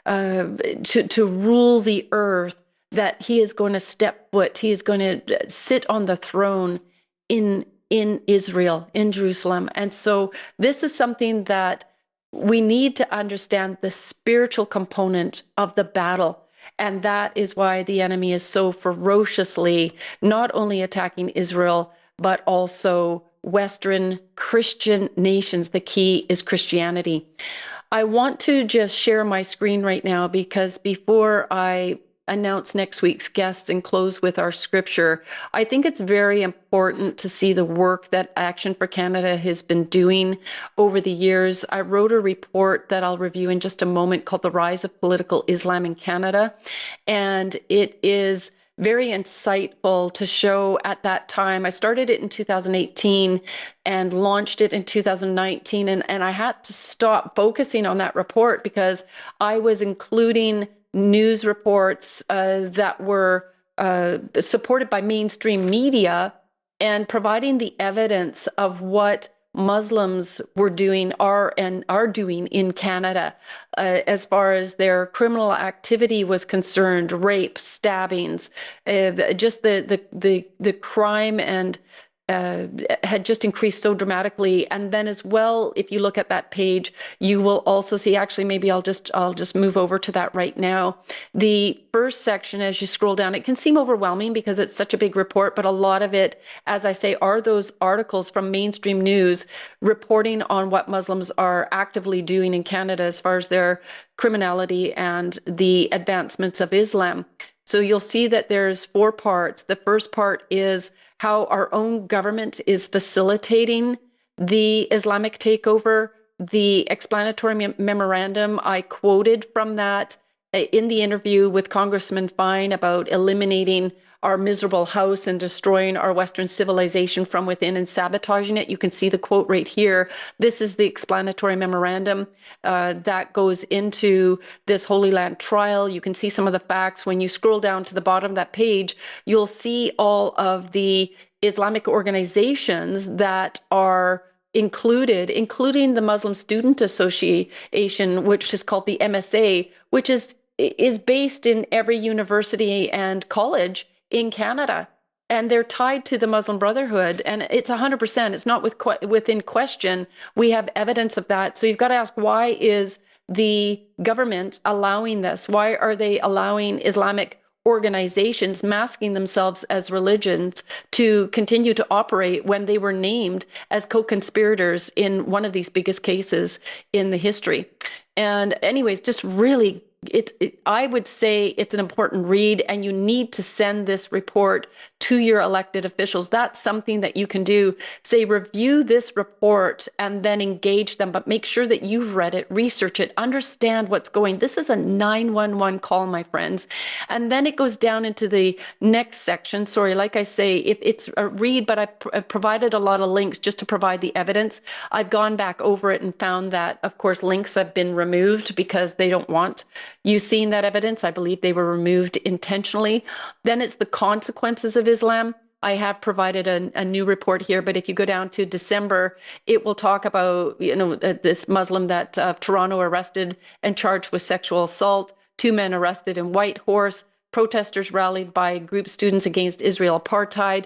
to rule the earth, that he is going to step foot, he is going to sit on the throne in Israel, in Jerusalem. And so this is something that we need to understand, the spiritual component of the battle. And that is why the enemy is so ferociously not only attacking Israel, but also Western Christian nations. The key is Christianity. I want to just share my screen right now, because before I announce next week's guests and close with our scripture, I think it's very important to see the work that Action for Canada has been doing over the years. I wrote a report that I'll review in just a moment called The Rise of Political Islam in Canada. And it is very insightful to show at that time. I started it in 2018 and launched it in 2019. And I had to stop focusing on that report because I was including news reports that were supported by mainstream media and providing the evidence of what Muslims were doing, are doing in Canada as far as their criminal activity was concerned, rape, stabbings, just the crime and had just increased so dramatically. And then as well, if you look at that page, you will also see, actually, maybe I'll just move over to that right now. The first section, as you scroll down, it can seem overwhelming because it's such a big report, but a lot of it, as I say, are those articles from mainstream news reporting on what Muslims are actively doing in Canada as far as their criminality and the advancements of Islam. So you'll see that there's 4 parts. The first part is how our own government is facilitating the Islamic takeover. The explanatory memorandum, I quoted from that in the interview with Congressman Fine about eliminating our miserable house and destroying our Western civilization from within and sabotaging it. You can see the quote right here. This is the explanatory memorandum that goes into this Holy Land trial. You can see some of the facts. When you scroll down to the bottom of that page, you'll see all of the Islamic organizations that are included, including the Muslim Student Association, which is called the MSA, which is based in every university and college in Canada. And they're tied to the Muslim Brotherhood. And it's 100%. It's not within question. We have evidence of that. So you've got to ask, why is the government allowing this? Why are they allowing Islamic organizations masking themselves as religions to continue to operate when they were named as co-conspirators in one of these biggest cases in the history? And anyways, just really, I would say it's an important read, and you need to send this report to your elected officials. That's something that you can do. Say, review this report and then engage them, but make sure that you've read it, research it, understand what's going. This is a 911 call, my friends. And then it goes down into the next section. Sorry, like I say, if it's a read, but I've provided a lot of links just to provide the evidence. I've gone back over it and found that, of course, links have been removed because they don't want you seeing that evidence. I believe they were removed intentionally. Then it's the consequences of Islam. I have provided a new report here, but if you go down to December, it will talk about, this Muslim that Toronto arrested and charged with sexual assault, 2 men arrested in Whitehorse, protesters rallied by group students against Israel apartheid,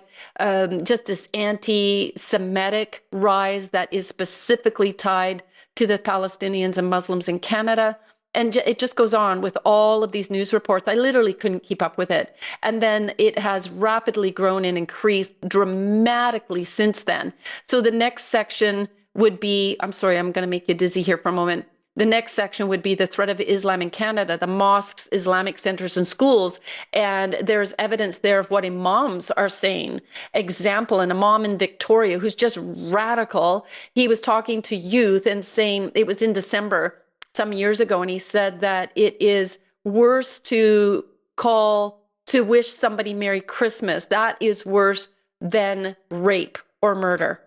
just this anti-Semitic rise that is specifically tied to the Palestinians and Muslims in Canada. And it just goes on with all of these news reports. I literally couldn't keep up with it. And then it has rapidly grown and increased dramatically since then. So the next section would be, I'm sorry, I'm going to make you dizzy here for a moment. The next section would be the threat of Islam in Canada, the mosques, Islamic centers, and schools. And there's evidence there of what imams are saying. Example, an imam in Victoria who's just radical. He was talking to youth and saying, it was in December some years ago, and he said that it is worse to wish somebody Merry Christmas. That is worse than rape or murder.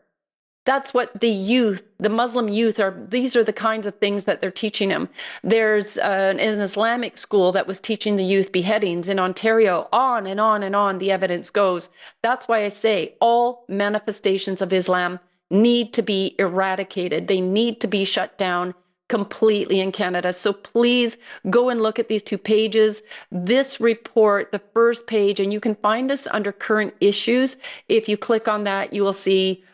That's what the youth, the Muslim youth these are the kinds of things that they're teaching them. There's an Islamic school that was teaching the youth beheadings in Ontario, on and on and on the evidence goes. That's why I say all manifestations of Islam need to be eradicated. They need to be shut down completely in Canada. So please go and look at these 2 pages. This report, the first page, and you can find us under current issues. If you click on that, you will see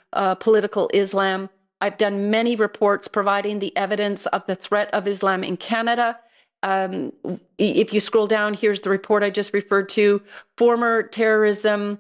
political Islam. I've done many reports providing the evidence of the threat of Islam in Canada. If you scroll down, here's the report I just referred to. Former terrorism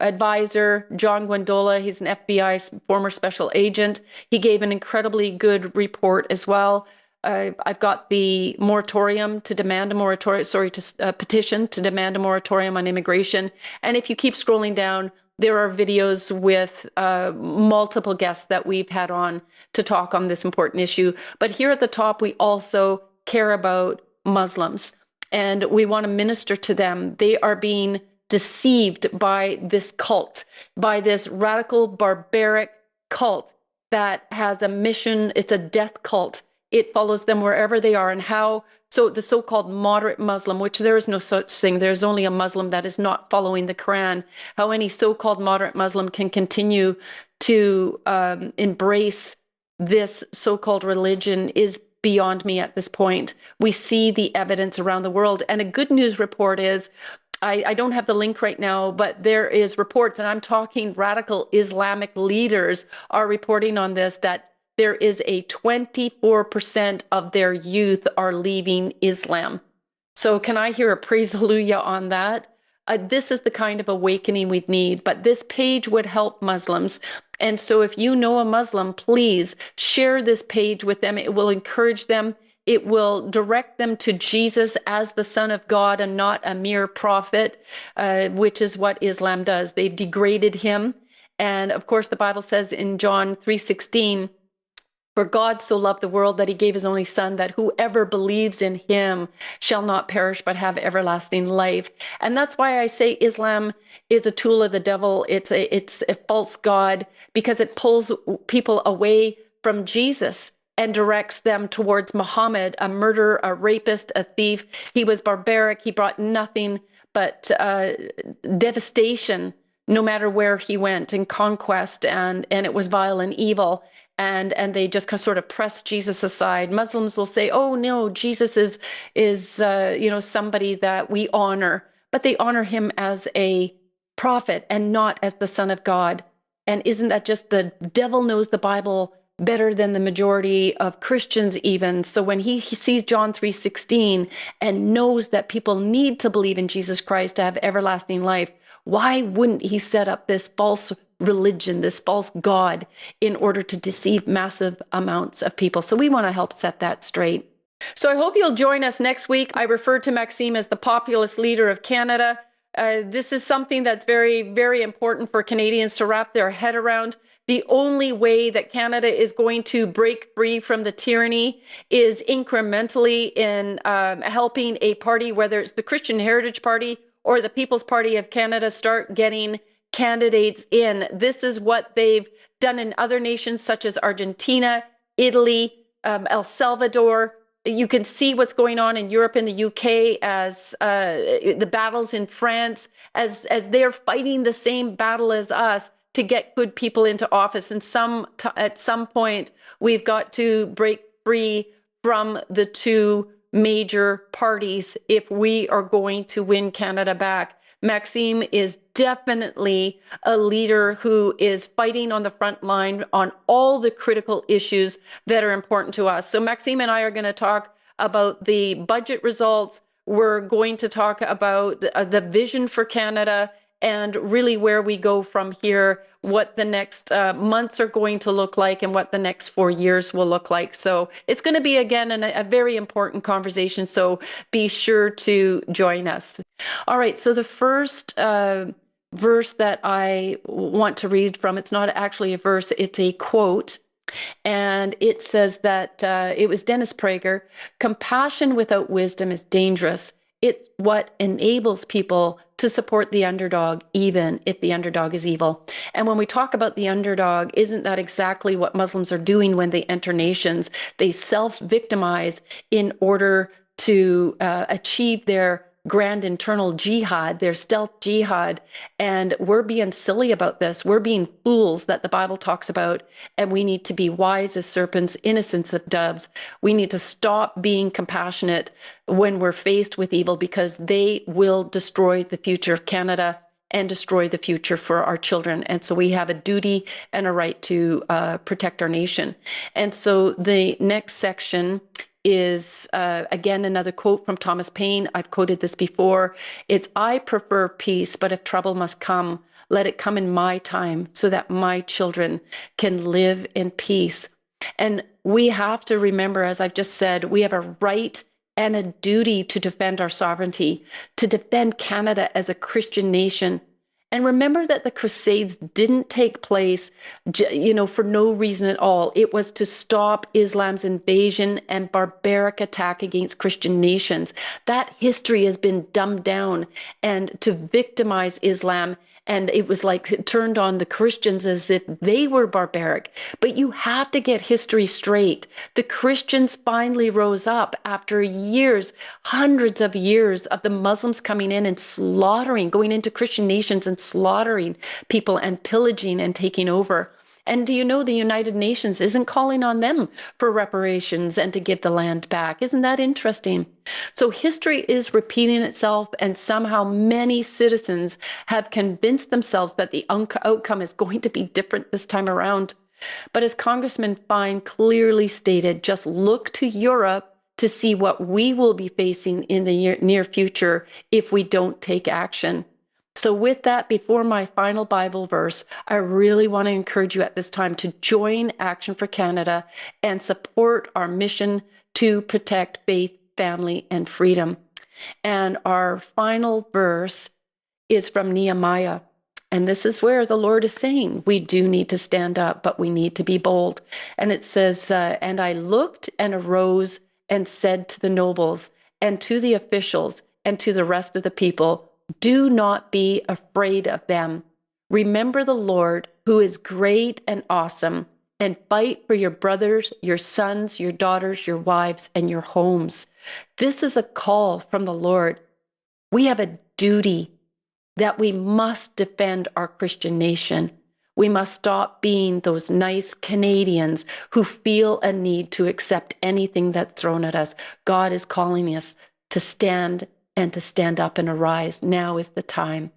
advisor John Gwendola, he's an FBI former special agent. He gave an incredibly good report as well. I've got the moratorium to demand a moratorium, petition to demand a moratorium on immigration. And if you keep scrolling down, there are videos with multiple guests that we've had on to talk on this important issue. But here at the top, we also care about Muslims, and we want to minister to them. They are being deceived by this cult, by this radical, barbaric cult that has a mission. It's a death cult. It follows them wherever they are. And how, so the so-called moderate Muslim, which there is no such thing, there's only a Muslim that is not following the Quran, how any so-called moderate Muslim can continue to embrace this so-called religion is beyond me at this point. We see the evidence around the world. And a good news report is, I don't have the link right now, but there is reports, and I'm talking radical Islamic leaders are reporting on this, that there is a 24% of their youth are leaving Islam. So can I hear a praise hallelujah on that? This is the kind of awakening we need, but this page would help Muslims. And so if you know a Muslim, please share this page with them. It will encourage them. It will direct them to Jesus as the Son of God and not a mere prophet, which is what Islam does. They've degraded him. And of course, the Bible says in John 3:16, for God so loved the world that he gave his only son, that whoever believes in him shall not perish but have everlasting life. And that's why I say Islam is a tool of the devil. It's a false god, because it pulls people away from Jesus and directs them towards Muhammad, a murderer, a rapist, a thief. He was barbaric. He brought nothing but devastation no matter where he went, in conquest, and it was vile and evil. And they just sort of press Jesus aside. Muslims will say, "Oh no, Jesus is somebody that we honor," but they honor him as a prophet and not as the Son of God. And isn't that just the devil knows the Bible better than the majority of Christians even? So when he sees John 3:16 and knows that people need to believe in Jesus Christ to have everlasting life, why wouldn't he set up this false religion, this false god, in order to deceive massive amounts of people? So we want to help set that straight. So I hope you'll join us next week. I refer to Maxime as the populist leader of Canada. This is something that's very, very important for Canadians to wrap their head around. The only way that Canada is going to break free from the tyranny is incrementally in helping a party, whether it's the Christian Heritage Party or the People's Party of Canada, start getting candidates in. This is what they've done in other nations such as Argentina, Italy, El Salvador. You can see what's going on in Europe and the UK as the battles in France, as they're fighting the same battle as us to get good people into office. And at some point, we've got to break free from the two major parties if we are going to win Canada back. Maxime is definitely a leader who is fighting on the front line on all the critical issues that are important to us. So Maxime and I are going to talk about the budget results. We're going to talk about the vision for Canada and really where we go from here, what the next months are going to look like, and what the next 4 years will look like. So it's going to be, again, a very important conversation. So be sure to join us. All right. So the first verse that I want to read from, it's not actually a verse, it's a quote. And it says that it was Dennis Prager, compassion without wisdom is dangerous. It's what enables people to support the underdog, even if the underdog is evil. And when we talk about the underdog, isn't that exactly what Muslims are doing when they enter nations? They self-victimize in order to achieve their grand internal jihad, their stealth jihad. And we're being silly about this. We're being fools that the Bible talks about. And we need to be wise as serpents, innocent as doves. We need to stop being compassionate when we're faced with evil, because they will destroy the future of Canada and destroy the future for our children. And so we have a duty and a right to protect our nation. And so the next section is, again, another quote from Thomas Paine. I've quoted this before. It's, I prefer peace, but if trouble must come, let it come in my time so that my children can live in peace. And we have to remember, as I've just said, we have a right and a duty to defend our sovereignty, to defend Canada as a Christian nation. And remember that the Crusades didn't take place, for no reason at all. It was to stop Islam's invasion and barbaric attack against Christian nations. That history has been dumbed down, and to victimize Islam. And it was like turned on the Christians as if they were barbaric. But you have to get history straight. The Christians finally rose up after years, hundreds of years of the Muslims coming in and slaughtering, going into Christian nations and slaughtering people and pillaging and taking over. And do you know the United Nations isn't calling on them for reparations and to give the land back? Isn't that interesting? So history is repeating itself, and somehow many citizens have convinced themselves that the outcome is going to be different this time around. But as Congressman Fine clearly stated, just look to Europe to see what we will be facing in the near future if we don't take action. So with that, before my final Bible verse, I really want to encourage you at this time to join Action for Canada and support our mission to protect faith, family, and freedom. And our final verse is from Nehemiah. And this is where the Lord is saying we do need to stand up, but we need to be bold. And it says, and I looked and arose and said to the nobles and to the officials and to the rest of the people, do not be afraid of them. Remember the Lord, who is great and awesome, and fight for your brothers, your sons, your daughters, your wives, and your homes. This is a call from the Lord. We have a duty that we must defend our Christian nation. We must stop being those nice Canadians who feel a need to accept anything that's thrown at us. God is calling us to stand and to stand up and arise. Now is the time.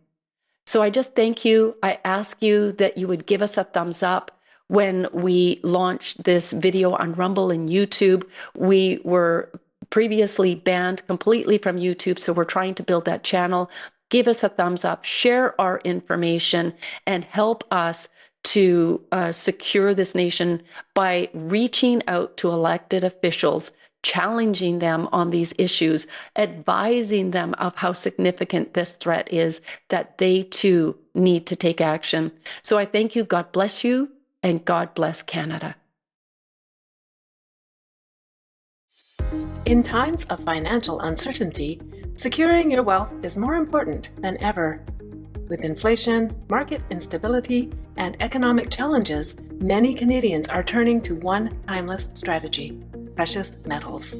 So I just thank you. I ask you that you would give us a thumbs up when we launched this video on Rumble and YouTube. We were previously banned completely from YouTube, so we're trying to build that channel. Give us a thumbs up, share our information, and help us to secure this nation by reaching out to elected officials, challenging them on these issues, advising them of how significant this threat is, that they too need to take action. So I thank you. God bless you, and God bless Canada. In times of financial uncertainty, securing your wealth is more important than ever. With inflation, market instability, and economic challenges, many Canadians are turning to one timeless strategy: precious metals.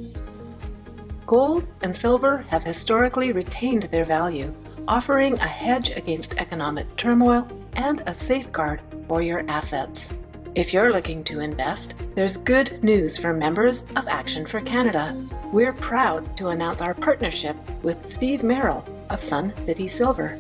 Gold and silver have historically retained their value, offering a hedge against economic turmoil and a safeguard for your assets. If you're looking to invest, there's good news for members of Action for Canada. We're proud to announce our partnership with Steve Merrill of Sun City Silver.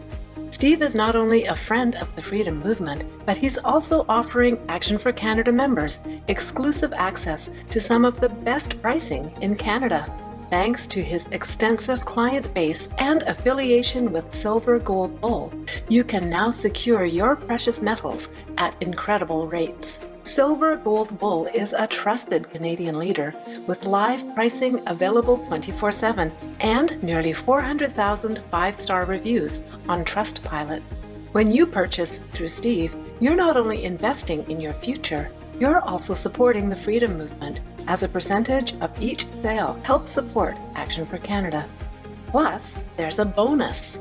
Steve is not only a friend of the Freedom Movement, but he's also offering Action for Canada members exclusive access to some of the best pricing in Canada. Thanks to his extensive client base and affiliation with Silver Gold Bull, you can now secure your precious metals at incredible rates. Silver Gold Bull is a trusted Canadian leader with live pricing available 24/7 and nearly 400,000 five-star reviews on Trustpilot. When you purchase through Steve, you're not only investing in your future, you're also supporting the freedom movement, as a percentage of each sale helps support Action for Canada. Plus, there's a bonus.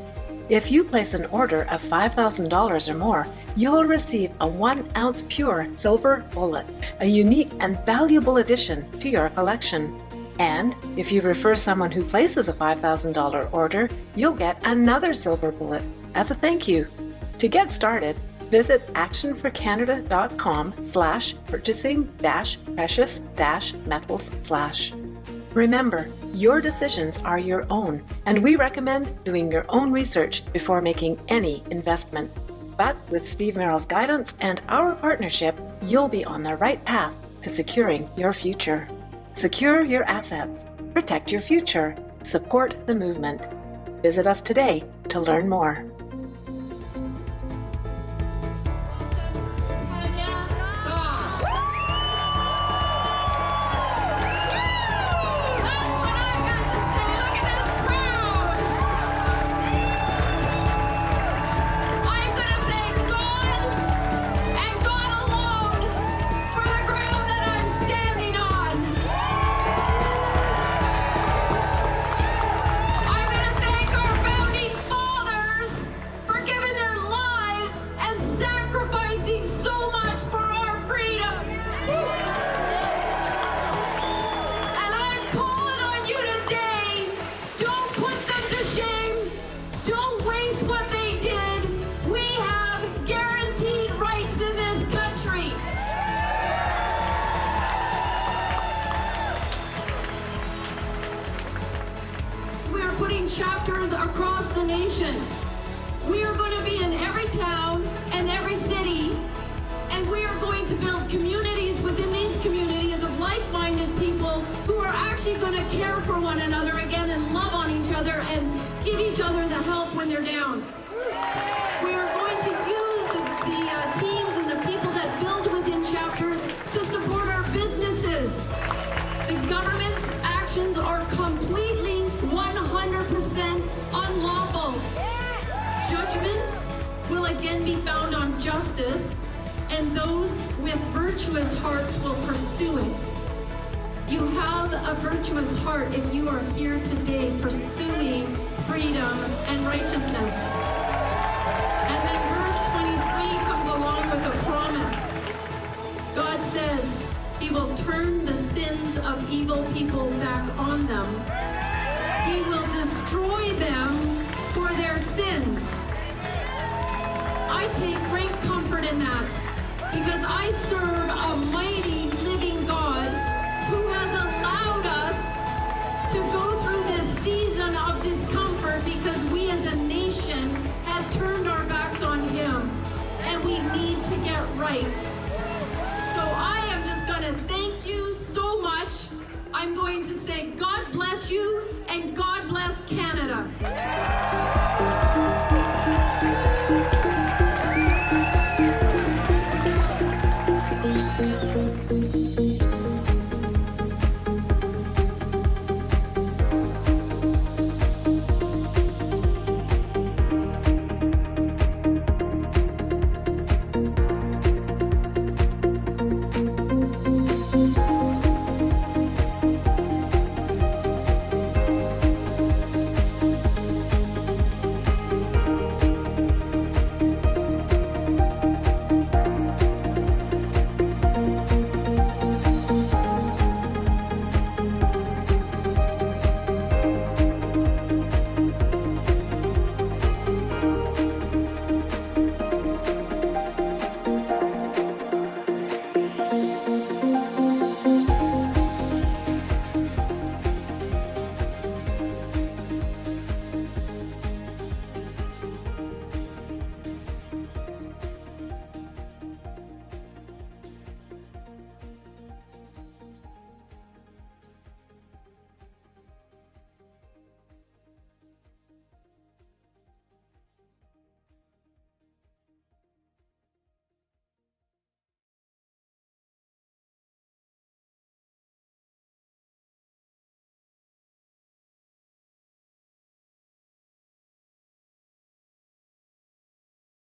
If you place an order of $5,000 or more, you'll receive a 1-ounce pure silver bullet, a unique and valuable addition to your collection. And if you refer someone who places a $5,000 order, you'll get another silver bullet as a thank you. To get started, visit actionforcanada.com/purchasing-precious-metals/. Remember, your decisions are your own, and we recommend doing your own research before making any investment. But with Steve Merrill's guidance and our partnership, you'll be on the right path to securing your future. Secure your assets, protect your future, support the movement. Visit us today to learn more. Chapters across the nation. We are going to be in every town and every city, and we are going to build communities within these communities of like-minded people who are actually going to care for one another again and love on each other and give each other the help when they're down. We are going to use the teams and the people that build within chapters to support our businesses. The government's actions are completely 100% unlawful. Judgment will again be found on justice, and those with virtuous hearts will pursue it. You have a virtuous heart if you are here today pursuing freedom and righteousness. And then verse 23 comes along with a promise. God says he will turn the sins of evil people back on them. He will destroy them for their sins. I take great comfort in that because I serve a mighty living God who has allowed us to go through this season of discomfort because we as a nation had turned our backs on him and we need to get right. So I am just going to thank you so much. I'm going to say God bless you.